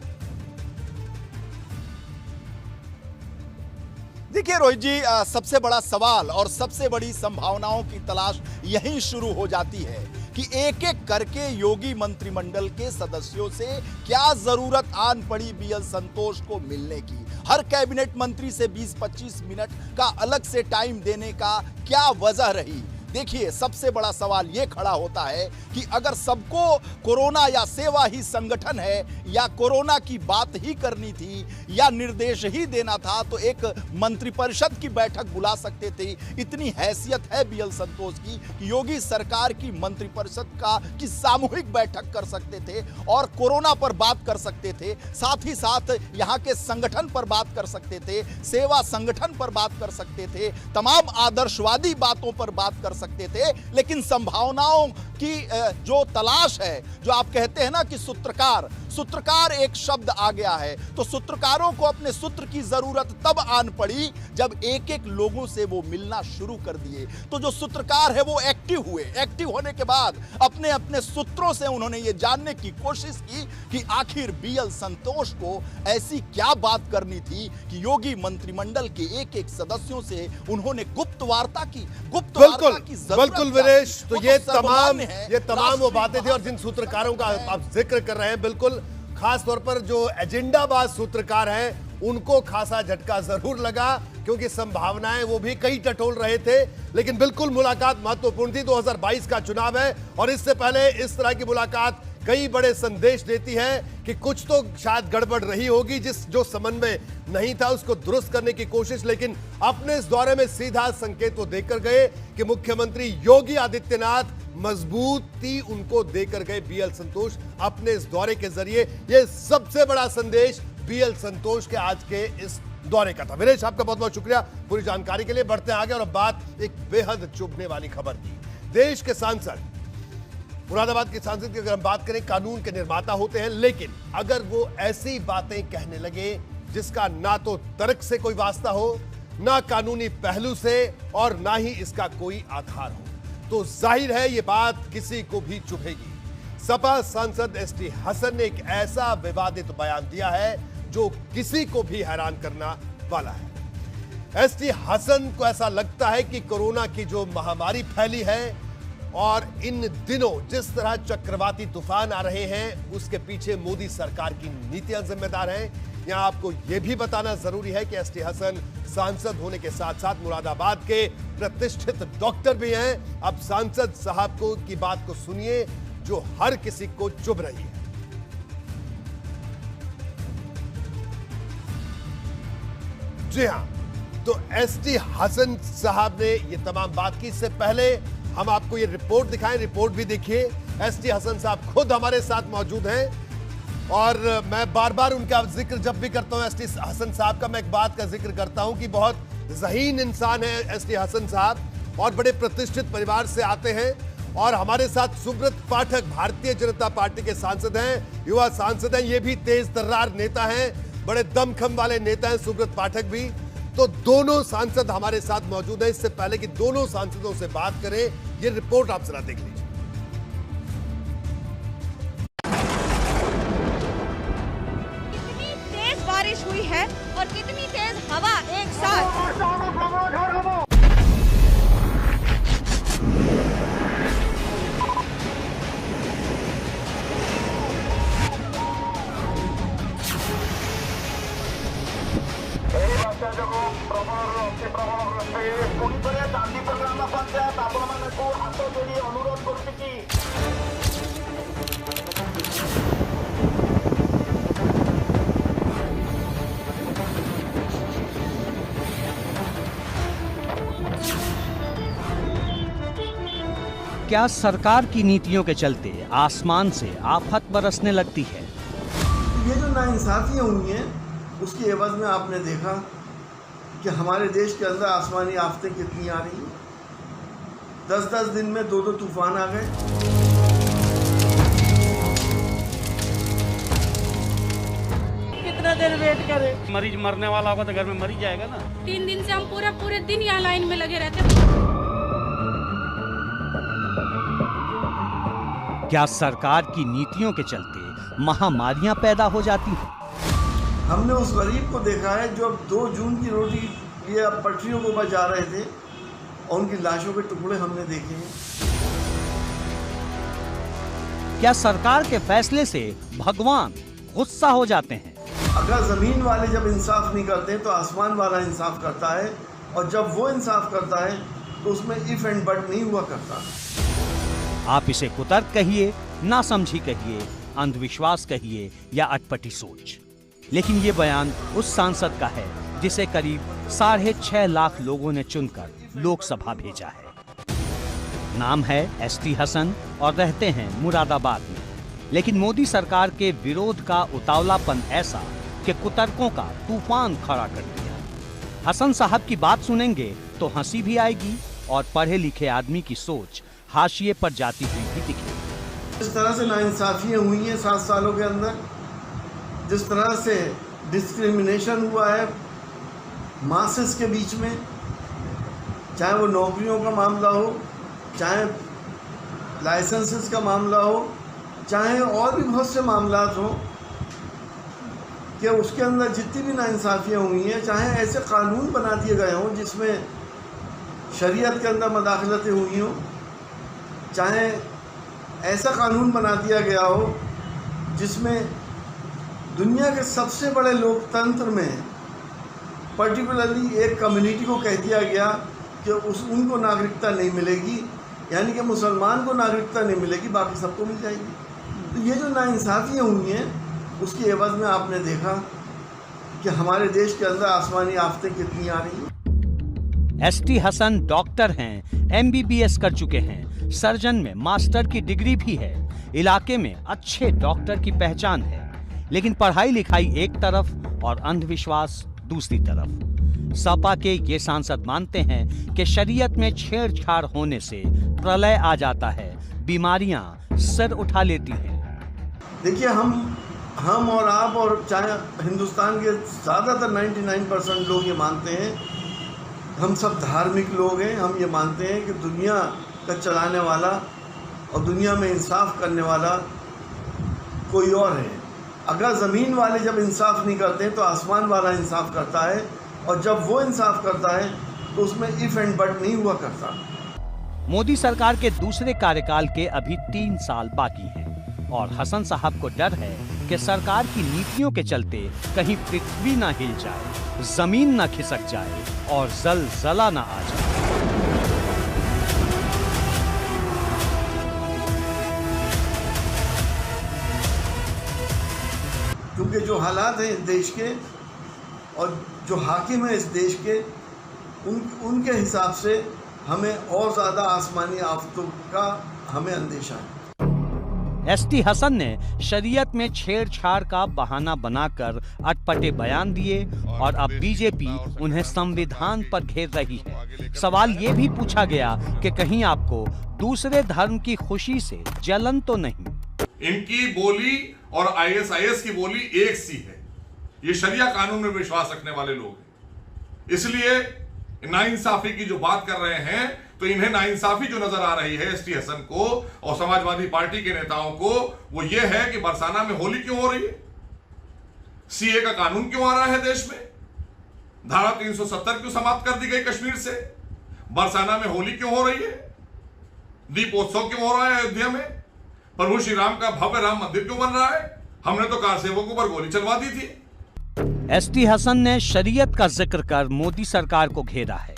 देखिए रोहित जी, सबसे बड़ा सवाल और सबसे बड़ी संभावनाओं की तलाश यहीं शुरू हो जाती है कि एक एक करके योगी मंत्रिमंडल के सदस्यों से क्या जरूरत आन पड़ी बीएल संतोष को मिलने की। हर कैबिनेट मंत्री से 20-25 मिनट का अलग से टाइम देने का क्या वजह रही। देखिए, सबसे बड़ा सवाल यह खड़ा होता है कि अगर सबको कोरोना या सेवा ही संगठन है, या कोरोना की बात ही करनी थी, या निर्देश ही देना था, तो एक मंत्रिपरिषद की बैठक बुला सकते थे। इतनी हैसियत है बीएल संतोष की कि योगी सरकार की मंत्रिपरिषद की सामूहिक बैठक कर सकते थे और कोरोना पर बात कर सकते थे। साथ ही साथ यहाँ के संगठन पर बात कर सकते थे, सेवा संगठन पर बात कर सकते थे, तमाम आदर्शवादी बातों पर बात कर सकते थे। लेकिन संभावनाओं की जो तलाश है, जो आप कहते हैं ना कि सूत्रकार एक शब्द आ गया है, तो सूत्रकारों को अपने सूत्र की जरूरत तब आन पड़ी जब एक एक लोगों से वो मिलना शुरू कर दिए। तो जो सूत्रकार है वो एक्टिव हुए। एक्टिव होने के बाद अपने अपने सूत्रों से उन्होंने ये जानने की कोशिश की कि आखिर बीएल संतोष को ऐसी क्या बात करनी थी कि योगी मंत्रिमंडल के एक एक सदस्यों से उन्होंने गुप्त वार्ता की। बिल्कुल वीरेश, तो ये तमाम वो बातें थी। और जिन सूत्रकारों का आप जिक्र कर रहे हैं, बिल्कुल खास तौर पर जो एजेंडाबाज सूत्रकार हैं, उनको खासा झटका जरूर लगा, क्योंकि संभावनाएं वो भी कई टटोल रहे थे। लेकिन बिल्कुल मुलाकात महत्वपूर्ण थी। 2022 का चुनाव है और इससे पहले इस तरह की मुलाकात कई बड़े संदेश देती है कि कुछ तो शायद गड़बड़ रही होगी, जो समन्वय नहीं था उसको दुरुस्त करने की कोशिश। लेकिन अपने इस दौरे में सीधा संकेत वो देकर गए कि मुख्यमंत्री योगी आदित्यनाथ मजबूती उनको देकर गए बीएल संतोष अपने इस दौरे के जरिए। यह सबसे बड़ा संदेश बीएल संतोष के आज के इस दौरे का था। वीरेश, आपका बहुत बहुत शुक्रिया पूरी जानकारी के लिए। बढ़ते आगे और अब बात एक बेहद चुभने वाली खबर की। देश के सांसद, मुरादाबाद के सांसद की अगर हम बात करें, कानून के निर्माता होते हैं, लेकिन अगर वो ऐसी बातें कहने लगे जिसका ना तो तर्क से कोई वास्ता हो, ना कानूनी पहलू से और ना ही इसका कोई आधार हो, तो जाहिर है ये बात किसी को भी चुभेगी। सपा सांसद एसटी हसन ने एक ऐसा विवादित बयान दिया है जो किसी को भी हैरान करना वाला है। एसटी हसन को ऐसा लगता है कि कोरोना की जो महामारी फैली है और इन दिनों जिस तरह चक्रवाती तूफान आ रहे हैं, उसके पीछे मोदी सरकार की नीतियां जिम्मेदार हैं। यहां आपको यह भी बताना जरूरी है कि एसटी हसन सांसद होने के साथ साथ मुरादाबाद के प्रतिष्ठित डॉक्टर भी हैं। अब सांसद साहब की बात को सुनिए जो हर किसी को चुभ रही है। जी हां, तो एसटी हसन साहब ने यह तमाम बात की। इससे पहले हम आपको ये रिपोर्ट दिखाएं, रिपोर्ट भी देखिए। एसटी हसन साहब खुद हमारे साथ मौजूद हैं और मैं बार बार उनका जिक्र जब भी करता हूं एसटी हसन साहब का, मैं एक बात का जिक्र करता हूं कि बहुत ज़हीन इंसान है एसटी हसन साहब और बड़े प्रतिष्ठित परिवार से आते हैं। और हमारे साथ सुब्रत पाठक भारतीय जनता पार्टी के सांसद हैं, युवा सांसद हैं, ये भी तेज तर्रार नेता हैं, बड़े दमखम वाले नेता हैं सुब्रत पाठक भी। तो दोनों सांसद हमारे साथ मौजूद हैं। इससे पहले कि दोनों सांसदों से बात करें, ये रिपोर्ट आप जरा देख लीजिए। कितनी तेज बारिश हुई है और कितनी तेज हवा एक साथ। क्या सरकार की नीतियों के चलते आसमान से आफत बरसने लगती है? ये जो नाइंसाफियां हुई हैं उसकी एवज में आपने देखा कि हमारे देश के अंदर आसमानी आफतें कितनी आ रही हैं। 10-10 दिन में 2-2 तूफान आ गए। कितना देर वेट करें? मरीज मरने वाला होगा तो घर में मर ही जाएगा ना। 3 दिन से हम पूरे दिन यहाँ लाइन में लगे रहते हैं। क्या सरकार की नीतियों के चलते महामारियां पैदा हो जाती हैं? हमने उस गरीब को देखा है जो अब 2 जून की रोटी लिए पटरियों को बचा रहे थे और उनकी लाशों के टुकड़े हमने देखे हैं। क्या सरकार के फैसले से भगवान गुस्सा हो जाते हैं? अगर जमीन वाले जब इंसाफ नहीं करते तो आसमान वाला इंसाफ करता है, और जब वो इंसाफ करता है तो उसमें इफ एंड बट नहीं हुआ करता। आप इसे कुतर्क कहिए, नासमझी कहिए, अंधविश्वास कहिए या अटपटी सोच, लेकिन ये बयान उस सांसद का है जिसे करीब 6.5 लाख लोगों ने चुनकर लोकसभा भेजा है। नाम है एसटी हसन और रहते हैं मुरादाबाद में। लेकिन मोदी सरकार के विरोध का उतावलापन ऐसा कि कुतर्कों का तूफान खड़ा कर दिया। हसन साहब की बात सुनेंगे तो हंसी भी आएगी और पढ़े लिखे आदमी की सोच हाशिए पर जाती हुई भी दिखेगी। जिस तरह से नाइंसाफियां हुई हैं 7 सालों के अंदर, जिस तरह से डिस्क्रिमिनेशन हुआ है मासेस के बीच में, चाहे वो नौकरियों का मामला हो, चाहे लाइसेंसेस का मामला हो, चाहे और भी बहुत से मामलात हो, कि उसके अंदर जितनी भी नाइंसाफियां हुई हैं, चाहे ऐसे कानून बना दिए गए हों जिसमें शरीयत के अंदर मदाखलतें हुई हों, चाहे ऐसा कानून बना दिया गया हो जिसमें दुनिया के सबसे बड़े लोकतंत्र में पर्टिकुलरली एक कम्युनिटी को कह दिया गया कि उनको नागरिकता नहीं मिलेगी, यानी कि मुसलमान को नागरिकता नहीं मिलेगी, बाकी सबको मिल जाएगी। तो ये जो नाइंसाफियाँ हुई हैं उसकी एवज में आपने देखा कि हमारे देश के अंदर आसमानी आफतें कितनी आ रही हैं। एसटी हसन डॉक्टर हैं, MBBS कर चुके हैं, सर्जन में मास्टर की डिग्री भी है, इलाके में अच्छे डॉक्टर की पहचान है। लेकिन पढ़ाई लिखाई एक तरफ और अंधविश्वास दूसरी तरफ। सपा के ये सांसद मानते हैं कि शरीयत में छेड़छाड़ होने से प्रलय आ जाता है, बीमारियां सिर उठा लेती हैं। देखिए, हम और आप और चाहे हिंदुस्तान के ज़्यादातर 99% लोग ये मानते हैं, हम सब धार्मिक लोग हैं, हम ये मानते हैं कि दुनिया का चलाने वाला और दुनिया में इंसाफ करने वाला कोई और है। अगर ज़मीन वाले जब इंसाफ नहीं करते तो आसमान वाला इंसाफ करता है, और जब वो इंसाफ करता है तो उसमें इफ एंड बट नहीं हुआ करता। मोदी सरकार के दूसरे कार्यकाल के अभी 3 साल बाकी हैं और हसन साहब को डर है कि सरकार की नीतियों के चलते कहीं पृथ्वी ना हिल जाए, जमीन ना खिसक जाए और जलजला ना आ जाए। क्योंकि जो हालात हैं इस देश के और जो हाकिम है इस देश के, उनके हिसाब से हमें और ज़्यादा आसमानी आफतों का हमें अंदेशा है। एसटी हसन ने शरीयत में छेड़छाड़ का बहाना बनाकर अटपटे बयान दिए और अब बीजेपी उन्हें संविधान पर घेर रही है। सवाल ये भी पूछा गया कि कहीं आपको दूसरे धर्म की खुशी से जलन तो नहीं। इनकी बोली और ISIS की बोली एक सी है। ये शरिया कानून में विश्वास रखने वाले लोग हैं, इसलिए नाइंसाफी की जो बात कर रहे हैं तो इन्हें नाइंसाफी जो नजर आ रही है एसटी हसन को और समाजवादी पार्टी के नेताओं को, वो ये है कि बरसाना में होली क्यों हो रही है, सीए का कानून क्यों आ रहा है देश में, धारा 370 क्यों समाप्त कर दी गई कश्मीर से, बरसाना में होली क्यों हो रही है, दीपोत्सव क्यों हो रहा है अयोध्या में, प्रभु श्री राम का भव्य राम मंदिर क्यों बन रहा है, हमने तो कार सेवकों पर गोली चलवा दी थी। एसटी हसन ने शरीयत का जिक्र कर मोदी सरकार को घेरा है।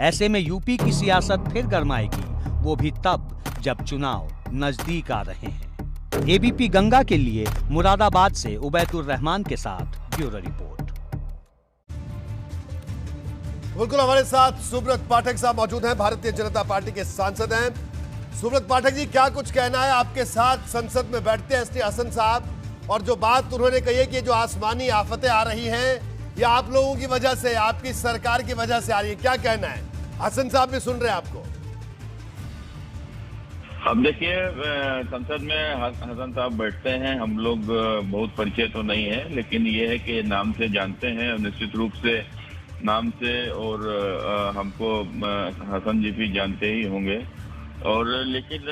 ऐसे में यूपी की सियासत फिर गरमाएगी, वो भी तब जब चुनाव नजदीक आ रहे हैं। एबीपी गंगा के लिए मुरादाबाद से उबैदुर रहमान के साथ ब्यूरो रिपोर्ट। बिल्कुल, हमारे साथ सुब्रत पाठक साहब मौजूद हैं, भारतीय जनता पार्टी के सांसद हैं। सुब्रत पाठक जी, क्या कुछ कहना है? आपके साथ संसद में बैठते हैं एसटी हसन साहब, और जो बात उन्होंने कही है कि जो आसमानी आफतें आ रही हैं ये आप लोगों की वजह से, आपकी सरकार की वजह से आ रही है, क्या कहना है? हसन साहब भी सुन रहे हैं आपको। अब देखिए, संसद में हसन साहब बैठते हैं, हम लोग बहुत परिचय तो नहीं है, लेकिन ये है कि नाम से जानते हैं, निश्चित रूप से नाम से, और हमको हसन जी भी जानते ही होंगे। और लेकिन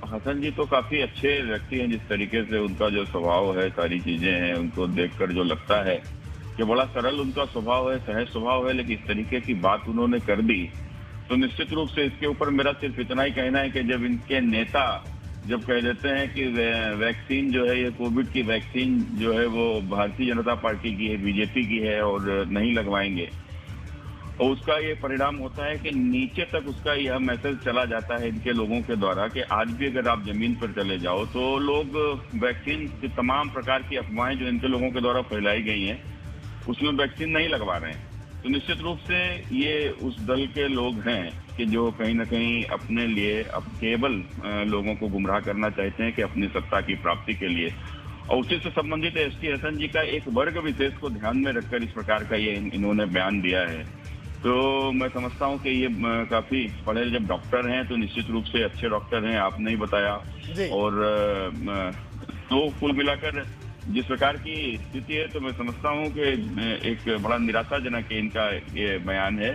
हसन जी तो काफी अच्छे व्यक्ति हैं, जिस तरीके से उनका जो स्वभाव है, सारी चीजें हैं, उनको देखकर जो लगता है कि बड़ा सरल उनका स्वभाव है, सहज स्वभाव है, लेकिन इस तरीके की बात उन्होंने कर दी तो निश्चित रूप से इसके ऊपर मेरा सिर्फ इतना ही कहना है कि जब इनके नेता जब कह देते हैं कि वैक्सीन जो है, ये कोविड की वैक्सीन जो है वो भारतीय जनता पार्टी की है, बीजेपी की है और नहीं लगवाएंगे, और उसका ये परिणाम होता है कि नीचे तक उसका यह मैसेज चला जाता है इनके लोगों के द्वारा कि आज भी अगर आप जमीन पर चले जाओ तो लोग वैक्सीन की तमाम प्रकार की अफवाहें जो इनके लोगों के द्वारा फैलाई गई हैं उसमें वैक्सीन नहीं लगवा रहे हैं। तो निश्चित रूप से ये उस दल के लोग हैं कि जो कहीं ना कहीं अपने लिए अब केवल लोगों को गुमराह करना चाहते हैं कि अपनी सत्ता की प्राप्ति के लिए, और उसी से संबंधित एसटी हसन जी का एक वर्ग विशेष को ध्यान में रखकर इस प्रकार का ये इन्होंने बयान दिया है। तो मैं समझता हूँ कि ये काफी पढ़े, जब डॉक्टर हैं तो निश्चित रूप से अच्छे डॉक्टर हैं, आपने ही बताया, और तो कुल मिलाकर जिस प्रकार की स्थिति है तो मैं समझता हूँ कि एक बड़ा निराशाजनक इनका ये बयान है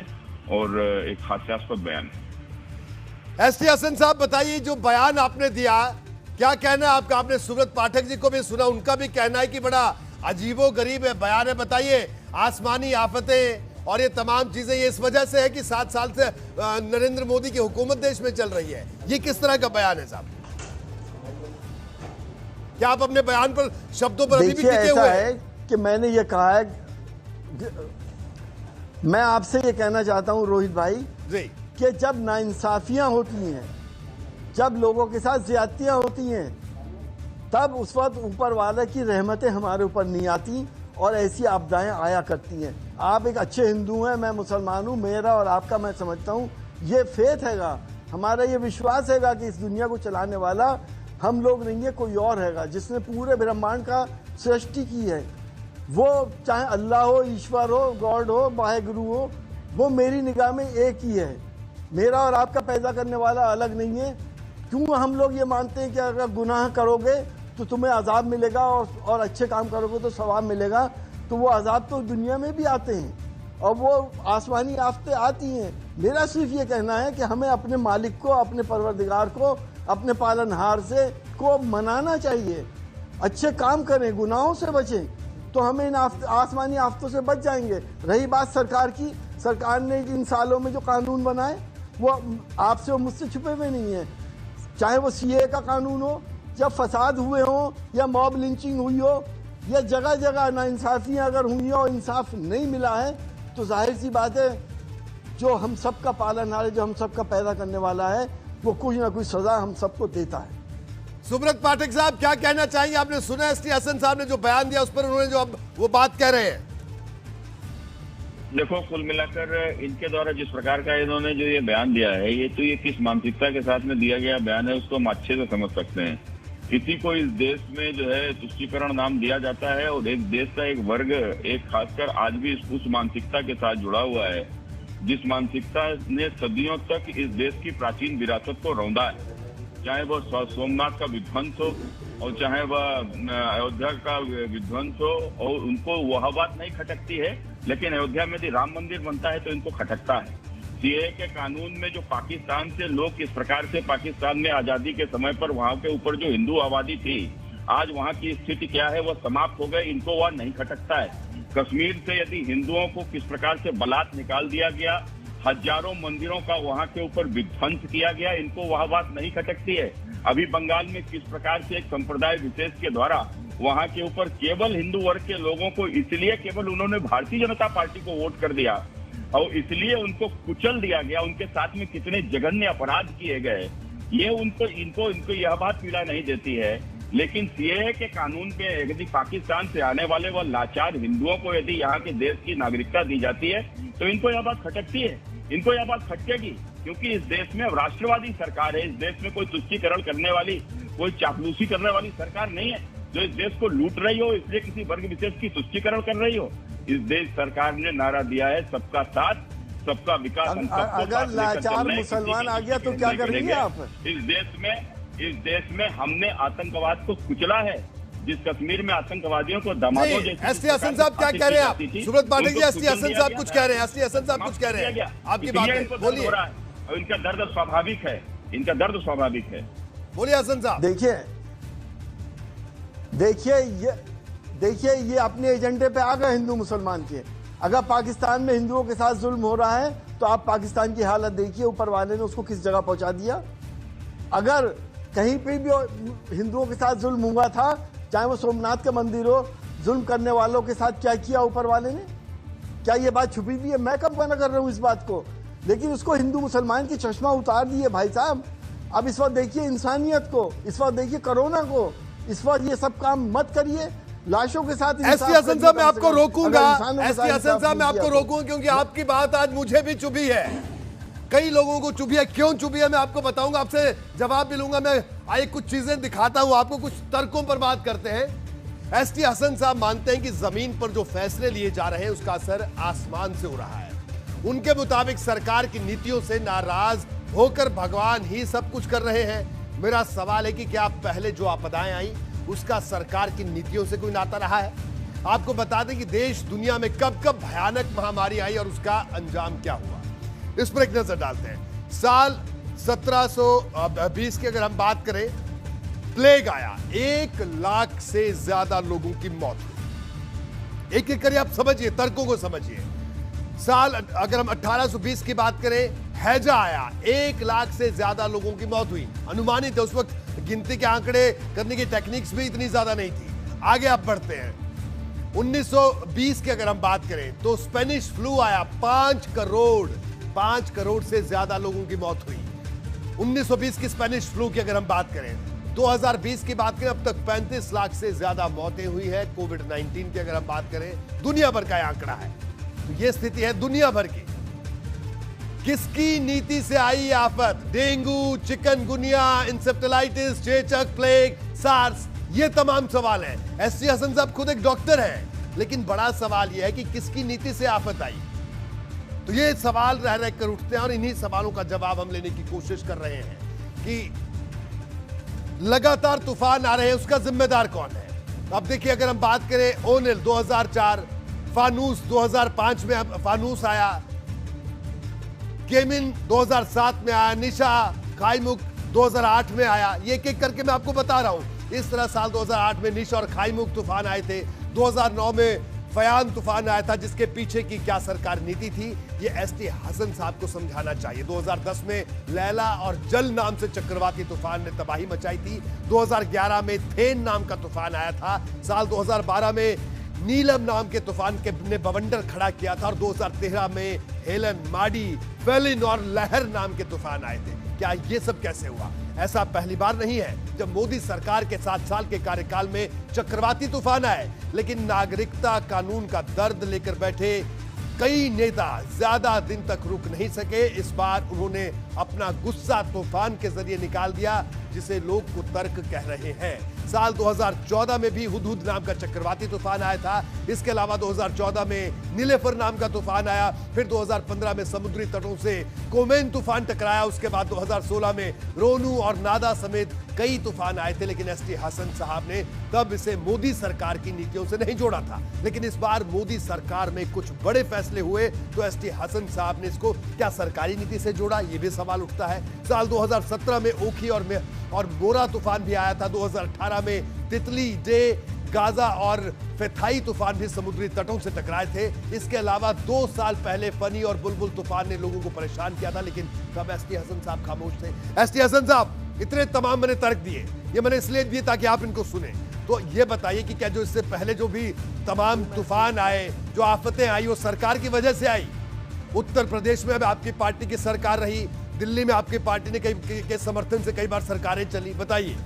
और एक हास्यास्पद बयान है। एसटी हसन साहब बताइए, जो बयान आपने दिया क्या कहना है आपका? आपने सुब्रत पाठक जी को भी सुना, उनका भी कहना है कि बड़ा अजीबोगरीब है बयान है। बताइए, आसमानी आफतें और ये तमाम चीजें ये इस वजह से है कि 7 साल से नरेंद्र मोदी की हुकूमत देश में चल रही है, ये किस तरह का बयान है साहब? क्या आप अपने बयान पर शब्दों पर अभी भी टिके हुए हैं? कि मैंने ये कहा है, मैं आपसे ये कहना चाहता हूं रोहित भाई जी, कि जब नाइंसाफियां होती हैं, जब लोगों के साथ ज्यादतियां होती हैं, तब उस वक्त ऊपर वाले की रहमतें हमारे ऊपर नहीं आती और ऐसी आपदाएं आया करती हैं। आप एक अच्छे हिंदू हैं, मैं मुसलमान हूं, मेरा और आपका मैं समझता हूं ये फेथ हैगा, हमारा ये विश्वास हैगा कि इस दुनिया को चलाने वाला हम लोग नहीं है, कोई और हैगा जिसने पूरे ब्रह्मांड का सृष्टि की है, वो चाहे अल्लाह हो, ईश्वर हो, गॉड हो, वाहेगुरु हो, वो मेरी निगाह में एक ही है। मेरा और आपका पैदा करने वाला अलग नहीं है। क्यों हम लोग ये मानते हैं कि अगर गुनाह करोगे तो तुम्हें अजाब मिलेगा और अच्छे काम करोगे तो सवाब मिलेगा, तो वो अजाब तो दुनिया में भी आते हैं और वो आसमानी आफतें आती हैं। मेरा सिर्फ ये कहना है कि हमें अपने मालिक को, अपने परवरदिगार को, अपने पालनहार से को मनाना चाहिए, अच्छे काम करें, गुनाहों से बचें, तो हमें इन आसमानी आफतों से बच जाएंगे। रही बात सरकार की, सरकार ने इन सालों में जो कानून बनाए वो आपसे और मुझसे छुपे हुए नहीं है। चाहे वो सीए का कानून हो, जब फसाद हुए हों या मॉब लिंचिंग हुई हो या जगह जगह नाइंसाफ़ियाँ अगर हुई हो और इंसाफ नहीं मिला है, तो जाहिर सी बात है जो हम सब का पालनहार है, जो हम सब का पैदा करने वाला है, वो कुछ ना कुछ सज़ा हम सबको देता है। सुब्रत पाठक साहब क्या कहना चाहेंगे? आपने सुना एसटी हसन साहब ने जो बयान दिया, उस पर उन्होंने जो अब वो बात कह रहे हैं। देखो, कुल मिलाकर इनके द्वारा जिस प्रकार का इन्होंने जो ये बयान दिया है, ये किस मानसिकता के साथ में दिया गया बयान है उसको हम अच्छे से समझ सकते हैं। किसी को इस देश में जो है तुष्टीकरण नाम दिया जाता है और एक देश का एक वर्ग, एक खासकर आज भी उस मानसिकता के साथ जुड़ा हुआ है जिस मानसिकता ने सदियों तक इस देश की प्राचीन विरासत को रौंदा है। चाहे वह सोमनाथ का विध्वंस हो और चाहे वह अयोध्या का विध्वंस हो, और उनको वह बात नहीं खटकती है, लेकिन अयोध्या में यदि राम मंदिर बनता है तो इनको खटकता है। सीए के कानून में जो पाकिस्तान से लोग किस प्रकार से पाकिस्तान में आजादी के समय पर वहां के ऊपर जो हिंदू आबादी थी, आज वहां की स्थिति क्या है, वह समाप्त हो गए, इनको वह नहीं खटकता है। कश्मीर से यदि हिंदुओं को किस प्रकार से बलात् निकाल दिया गया, हजारों मंदिरों का वहां के ऊपर विध्वंस किया गया, इनको वह बात नहीं खटकती है। अभी बंगाल में किस प्रकार से एक संप्रदाय विशेष के द्वारा वहां के ऊपर केवल हिंदू वर्ग के लोगों को, इसलिए केवल उन्होंने भारतीय जनता पार्टी को वोट कर दिया और इसलिए उनको कुचल दिया गया, उनके साथ में कितने जघन्य अपराध किए गए, ये इनको यह बात पीड़ा नहीं देती है। लेकिन सीएए के कानून पे यदि पाकिस्तान से आने वाले व लाचार हिंदुओं को यदि यहाँ के देश की नागरिकता दी जाती है तो इनको यह बात खटकती है, इनको यह बात खटकेगी, क्योंकि इस देश में राष्ट्रवादी सरकार है। इस देश में कोई तुष्टीकरण करने वाली, कोई चापलूसी करने वाली सरकार नहीं है जो इस देश को लूट रही हो, इसलिए किसी वर्ग विशेष की तुष्टीकरण कर रही हो। इस देश सरकार ने नारा दिया है सबका साथ, सबका विकास। अगर लाचार मुसलमान आ गया तो क्या करेंगे आप? इस देश में हमने आतंकवाद को कुचला है। जिस कश्मीर में आतंकवादियों को दमादों जैसे एसटी हसन साहब क्या कह रहे हैं आप? सुब्रत पाठक जी, एसटी हसन साहब कुछ कह रहे हैं, एसटी हसन साहब कुछ कह रहे हैं, आपकी बात है, बोलिए। और इनका दर्द स्वाभाविक है, इनका दर्द स्वाभाविक है। बोलिए हसन साहब। देखिए ये अपने एजेंडे पे आ गए हिंदू मुसलमान के। अगर पाकिस्तान में हिंदुओं के साथ जुल्म हो रहा है तो आप पाकिस्तान की हालत देखिए, ऊपर वाले ने उसको किस जगह पहुंचा दिया। अगर कहीं पे भी हिंदुओं के साथ जुल्म हुआ था, चाहे वो सोमनाथ का मंदिर हो, जुल्म करने वालों के साथ क्या किया ऊपर वाले ने? क्या ये बात छुपी हुई है? मैं कब मना कर रहा हूँ इस बात को, लेकिन उसको हिंदू मुसलमान की चश्मा उतार दिए भाई साहब। अब इस वक्त देखिए इंसानियत को, इस वक्त देखिए कोरोना को, इस वक्त ये सब काम मत करिए। लाशों के साथ एसटी हसन साहब मैं आपको रोकूंगा, एसटी हसन साहब मैं आपको रोकूंगा क्योंकि आपकी बात आज मुझे भी चुभी है, कई लोगों को चुभी है। क्यों चुभी है मैं आपको बताऊंगा, आपसे जवाब भी लूंगा। मैं आइए कुछ चीजें दिखाता हूं आपको, कुछ तर्कों पर बात करते हैं। एसटी हसन साहब मानते हैं कि जमीन पर जो फैसले लिए जा रहे हैं उसका असर आसमान से हो रहा है। उनके मुताबिक सरकार की नीतियों से नाराज होकर भगवान ही सब कुछ कर रहे हैं। मेरा सवाल है कि क्या पहले जो आपदाएं आई उसका सरकार की नीतियों से कोई नाता रहा है? आपको बता दें कि देश दुनिया में कब कब भयानक महामारी आई और उसका अंजाम क्या हुआ, इस पर एक नजर डालते हैं। साल 1720 की अगर हम बात करें, प्लेग आया, 1 लाख से ज्यादा लोगों की मौत हुई। एक एक करिए, आप समझिए, तर्कों को समझिए। साल अगर हम 1820 की बात करें, हैजा आया, 1 लाख से ज्यादा लोगों की मौत हुई। अनुमानित है, उस वक्त गिनती के आंकड़े करने की टेक्निक्स भी इतनी ज्यादा नहीं थी। आगे आप बढ़ते हैं, 1920 की अगर हम बात करें तो स्पेनिश फ्लू आया, 5 करोड़ से ज्यादा लोगों की मौत हुई। 1920 की स्पेनिश फ्लू की अगर हम बात करें, 2020 की बात करें, अब तक 35 लाख से ज्यादा मौतें हुई है। कोविड-19 की अगर हम बात करें, दुनिया भर का आंकड़ा है। तो ये स्थिति है दुनिया भर की। किसकी नीति से आई आफत? डेंगू, चिकनगुनिया, इंसेफ्लाइटिस, चेचक, प्लेग, सार्स, ये तमाम सवाल है। एसटी हसन साहब खुद एक डॉक्टर हैं, लेकिन बड़ा सवाल यह है कि किसकी नीति से आफत आई। तो ये सवाल रह रह कर उठते हैं और इन्हीं सवालों का जवाब हम लेने की कोशिश कर रहे हैं कि लगातार तूफान आ रहे हैं, उसका जिम्मेदार कौन है। अब देखिए, अगर हम बात करें ओनिल 2004, फानूस 2005 में फानूस आया, केमिन 2007 में आया, निशा खाईमुख 2008 में आया। ये एक एक करके मैं आपको बता रहा हूं। इस तरह साल 2008 में निशा और खाईमुख तूफान आए थे। 2009 में फयान तूफान आया था, जिसके पीछे की क्या सरकार नीति थी, ये एसटी हसन साहब को समझाना चाहिए। 2010 में लैला और जल नाम से चक्रवाती तूफान ने तबाही मचाई थी। 2011 में थेन नाम का तूफान आया था। साल 2012 में नीलम नाम के तूफान ने बवंडर खड़ा किया था और 2013 में हेलन, माडी, फेलिन और लहर नाम के तूफान आए थे। क्या ये सब कैसे हुआ? ऐसा पहली बार नहीं है जब मोदी सरकार के 7 साल के कार्यकाल में चक्रवाती तूफान आए, लेकिन नागरिकता कानून का दर्द लेकर बैठे कई नेता ज्यादा दिन तक रुक नहीं सके। इस बार उन्होंने अपना गुस्सा तूफान के जरिए निकाल दिया, जिसे लोग कुतर्क कह रहे हैं। साल 2014 में भी हुदहुद नाम का चक्रवाती तूफान आया था। इसके अलावा 2014 में नीलेफर नाम का तूफान आया। फिर 2015 में समुद्री तटों से कोमेन तूफान टकराया। उसके बाद 2016 में रोनू और नादा समेत कई तूफान आए थे, लेकिन एसटी हसन साहब ने तब इसे मोदी सरकार की नीतियों से नहीं जोड़ा था। लेकिन इस बार मोदी सरकार में कुछ बड़े फैसले हुए तो एसटी हसन साहब ने इसको क्या सरकारी नीति से जोड़ा, ये भी सवाल उठता है। साल 2017 में ओखी और मोरा तूफान भी आया था। 2018 में तितली, डे, गाजा और फेथाई तूफान भी समुद्री तटों से टकराए थे। इसके अलावा 2 साल पहले फनी और बुलबुल तूफान ने लोगों को परेशान किया था, लेकिन तब एसटी हसन साहब खामोश थे। एसटी हसन साहब, इतने तमाम मैंने तर्क दिए, ये मैंने इसलिए दिए ताकि आप इनको सुने। तो ये बताइए कि क्या जो इससे पहले जो भी तमाम तूफान आए, जो आफतें आई, वो सरकार की वजह से आई? उत्तर प्रदेश में अब आपकी पार्टी की सरकार रही, दिल्ली में आपकी पार्टी ने के समर्थन से कई बार सरकारें चली, बताइए।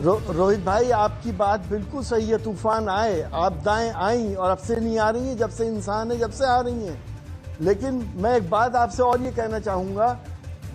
रोहित भाई, आपकी बात बिल्कुल सही है। तूफान आए, आपदाएं आई और अब से नहीं आ रही हैं, जब से इंसान है जब से आ रही हैं। लेकिन मैं एक बात आपसे और ये कहना चाहूंगा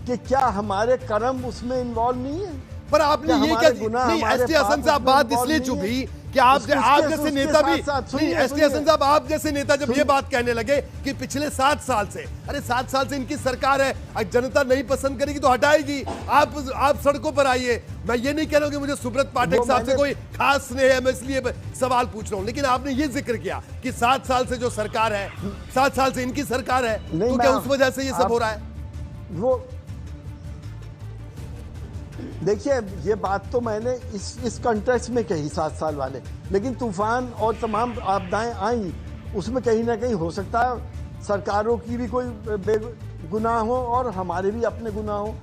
कि क्या हमारे कर्म उसमें इन्वॉल्व नहीं है? पर आपने ये क्या नहीं, एसटी हसन साहब बात इसलिए चुभी कि आप जैसे नेता भी नहीं, एसटी हसन साहब आप जैसे नेता जब ये बात कहने लगे कि पिछले 7 साल से, अरे 7 साल से इनकी सरकार है, जनता नहीं पसंद करेगी तो हटाएगी, आप सड़कों पर आइए। मैं ये नहीं कह रहा हूं कि मुझे सुब्रत पाठक साहब से कोई खास स्नेह है, मैं इसलिए सवाल पूछ रहा हूं, लेकिन आपने ये जिक्र किया कि 7 साल से जो सरकार है, 7 साल से इनकी सरकार है, तो क्या उस वजह से ये सब हो रहा है? वो देखिए, ये बात तो मैंने इस कॉन्टेक्स्ट में कही 7 साल वाले, लेकिन तूफान और तमाम आपदाएं आई, उसमें कहीं ना कहीं हो सकता है सरकारों की भी कोई बेगुनाह हो और हमारे भी अपने गुनाह हो।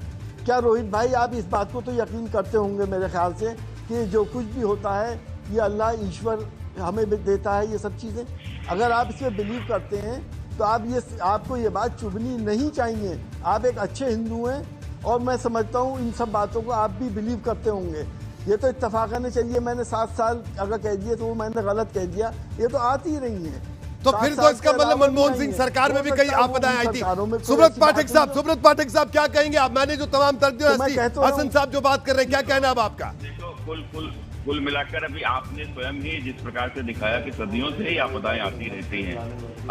क्या रोहित भाई, आप इस बात को तो यकीन करते होंगे मेरे ख्याल से कि जो कुछ भी होता है ये अल्लाह ईश्वर हमें देता है, ये सब चीज़ें। अगर आप इसमें बिलीव करते हैं तो आपको ये बात चुभनी नहीं चाहिए। आप एक अच्छे हिंदू हैं और मैं समझता हूँ इन सब बातों को आप भी बिलीव करते होंगे। ये तो इत्तफाकन चलिए, मैंने 7 साल अगर कह दिए तो वो मैंने गलत कह दिया, ये तो आती ही रही है। तो फिर तो इसका मतलब मनमोहन सिंह सरकार में भी कई आपदाएं आई थी। सुब्रत पाठक साहब क्या कहेंगे आप? मैंने जो तमाम तर्क दिए, हसन साहब जो बात कर रहे हैं, क्या कहना है अब आपका? देखो, कुल मिलाकर अभी आपने स्वयं ही जिस प्रकार से दिखाया कि सदियों से ही आपदाएं आती रहती हैं,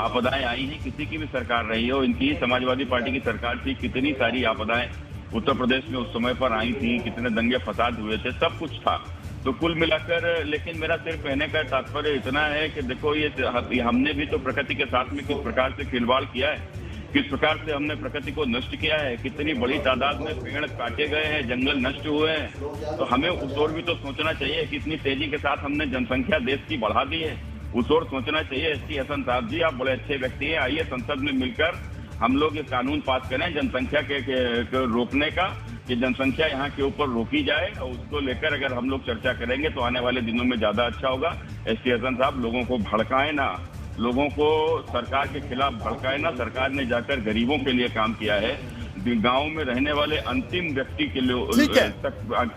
आपदाएं आई हैं, किसी की भी सरकार रही हो, इनकी समाजवादी पार्टी की सरकार थी, कितनी सारी आपदाएं उत्तर प्रदेश में उस समय पर आई थी, कितने दंगे फसाद हुए थे, सब कुछ था। तो कुल मिलाकर, लेकिन मेरा सिर्फ कहने का तात्पर्य इतना है कि देखो, ये हमने भी तो प्रकृति के साथ में किस प्रकार से खिलवाड़ किया है, किस प्रकार से हमने प्रकृति को नष्ट किया है, कितनी बड़ी तादाद में पेड़ काटे गए हैं, जंगल नष्ट हुए हैं। तो हमें उस ओर भी तो सोचना चाहिए कि इतनी तेजी के साथ हमने जनसंख्या देश की बढ़ा दी है, उस ओर सोचना चाहिए। एसटी हसन साहब जी, आप बड़े अच्छे व्यक्ति हैं, आइए संसद में मिलकर हम लोग ये कानून पास करें जनसंख्या के रोकने का, कि जनसंख्या यहाँ के ऊपर रोकी जाए, और उसको लेकर अगर हम लोग चर्चा करेंगे तो आने वाले दिनों में ज्यादा अच्छा होगा। एसटी हसन साहब, लोगों को भड़काए ना, लोगों को सरकार के खिलाफ भड़काए ना। सरकार ने जाकर गरीबों के लिए काम किया है, गांव में रहने वाले अंतिम व्यक्ति के लिए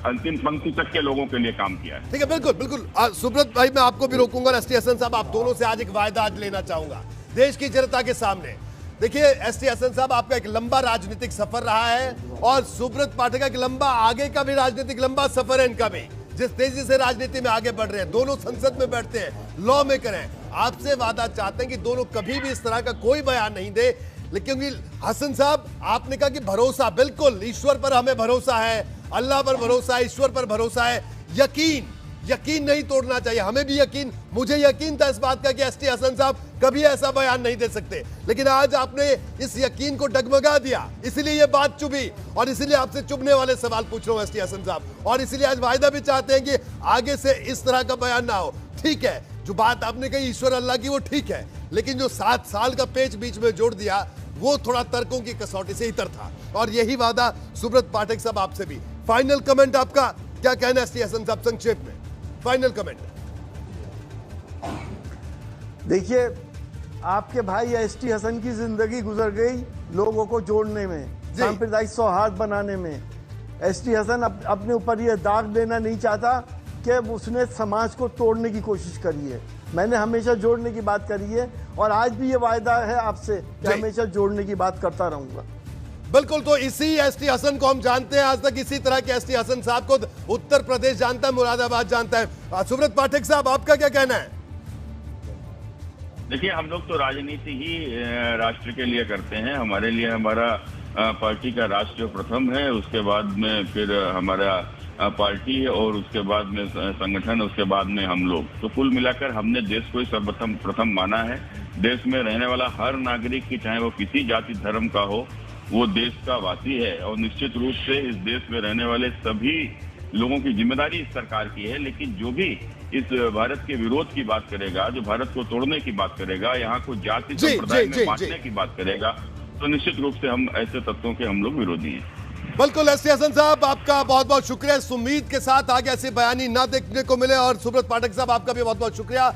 अंतिम पंक्ति तक के लोगों के लिए काम किया है। ठीक है, बिल्कुल बिल्कुल। सुब्रत भाई, मैं आपको भी रोकूंगा। एसटी हसन साहब, आप दोनों से आज एक वायदा आज लेना चाहूंगा देश की जनता के सामने। देखिए एसटी हसन साहब, आपका एक लंबा राजनीतिक सफर रहा है और सुब्रत पाठक का एक लंबा आगे का भी राजनीतिक लंबा सफर है इनका भी। जिस तेजी से राजनीति में आगे बढ़ रहे हैं, दोनों संसद में बैठते हैं, लॉ मेकर हैं, आपसे वादा चाहते हैं कि दोनों कभी भी इस तरह का कोई बयान नहीं दे। लेकिन हसन साहब, आपने कहा कि भरोसा, बिल्कुल ईश्वर पर हमें भरोसा है, अल्लाह पर भरोसा है, ईश्वर पर भरोसा है, यकीन नहीं तोड़ना चाहिए। हमें भी यकीन, मुझे यकीन था इस बात का कि एसटी हसन साहब कभी ऐसा बयान नहीं दे सकते, लेकिन आज आपने इस यकीन को डगमगा दिया, इसलिए ये बात चुभी और इसीलिए आपसे चुभने वाले सवाल पूछ रहा हूं एसटी हसन साहब, और इसीलिए आज वायदा भी चाहते हैं कि आगे से इस तरह का बयान ना हो। ठीक है, जो बात आपने कही ईश्वर अल्लाह की, वो ठीक है, लेकिन जो 7 साल का पेच बीच में जोड़ दिया, वो थोड़ा तर्कों की कसौटी से इतर था, और यही वादा सुब्रत पाठक साहब आपसे भी। फाइनल कमेंट आपका क्या कहना है एसटी हसन साहब, संक्षेप में फाइनल कमेंट। देखिए, आपके भाई एसटी हसन की जिंदगी गुजर गई लोगों को जोड़ने में, सांप्रदायिक सौहार्द बनाने में। एसटी हसन अपने ऊपर ये दाग देना नहीं चाहता कि उसने समाज को तोड़ने की कोशिश करी है। मैंने हमेशा जोड़ने की बात करी है और आज भी ये वायदा है आपसे कि हमेशा जोड़ने की बात करता रहूंगा। बिल्कुल, तो इसी एसटी हसन को हम जानते हैं, आज तक इसी तरह के एसटी हसन साहब को उत्तर प्रदेश जानता है, मुरादाबाद जानता है। सुब्रत पाठक साहब, आपका क्या कहना है? देखिए, हम लोग तो राजनीति ही राष्ट्र के लिए करते हैं। हमारे लिए हमारा पार्टी का राष्ट्र प्रथम है, उसके बाद में फिर हमारा पार्टी है और उसके बाद में संगठन, उसके बाद में हम लोग। तो कुल मिलाकर हमने देश को ही सर्वप्रथम प्रथम माना है। देश में रहने वाला हर नागरिक की, चाहे वो किसी जाति धर्म का हो, वो देश का वासी है और निश्चित रूप से इस देश में रहने वाले सभी लोगों की जिम्मेदारी इस सरकार की है। लेकिन जो भी इस भारत के विरोध की बात करेगा, जो भारत को तोड़ने की बात करेगा, यहाँ को जाति संप्रदाय में बांटने की बात करेगा, तो निश्चित रूप से हम ऐसे तत्वों के हम लोग विरोधी हैं। बिल्कुल एसटी हसन साहब, आपका बहुत बहुत शुक्रिया। इस उम्मीद के साथ आगे ऐसी बयानी ना देखने को मिले, और सुब्रत पाठक साहब आपका भी बहुत बहुत शुक्रिया।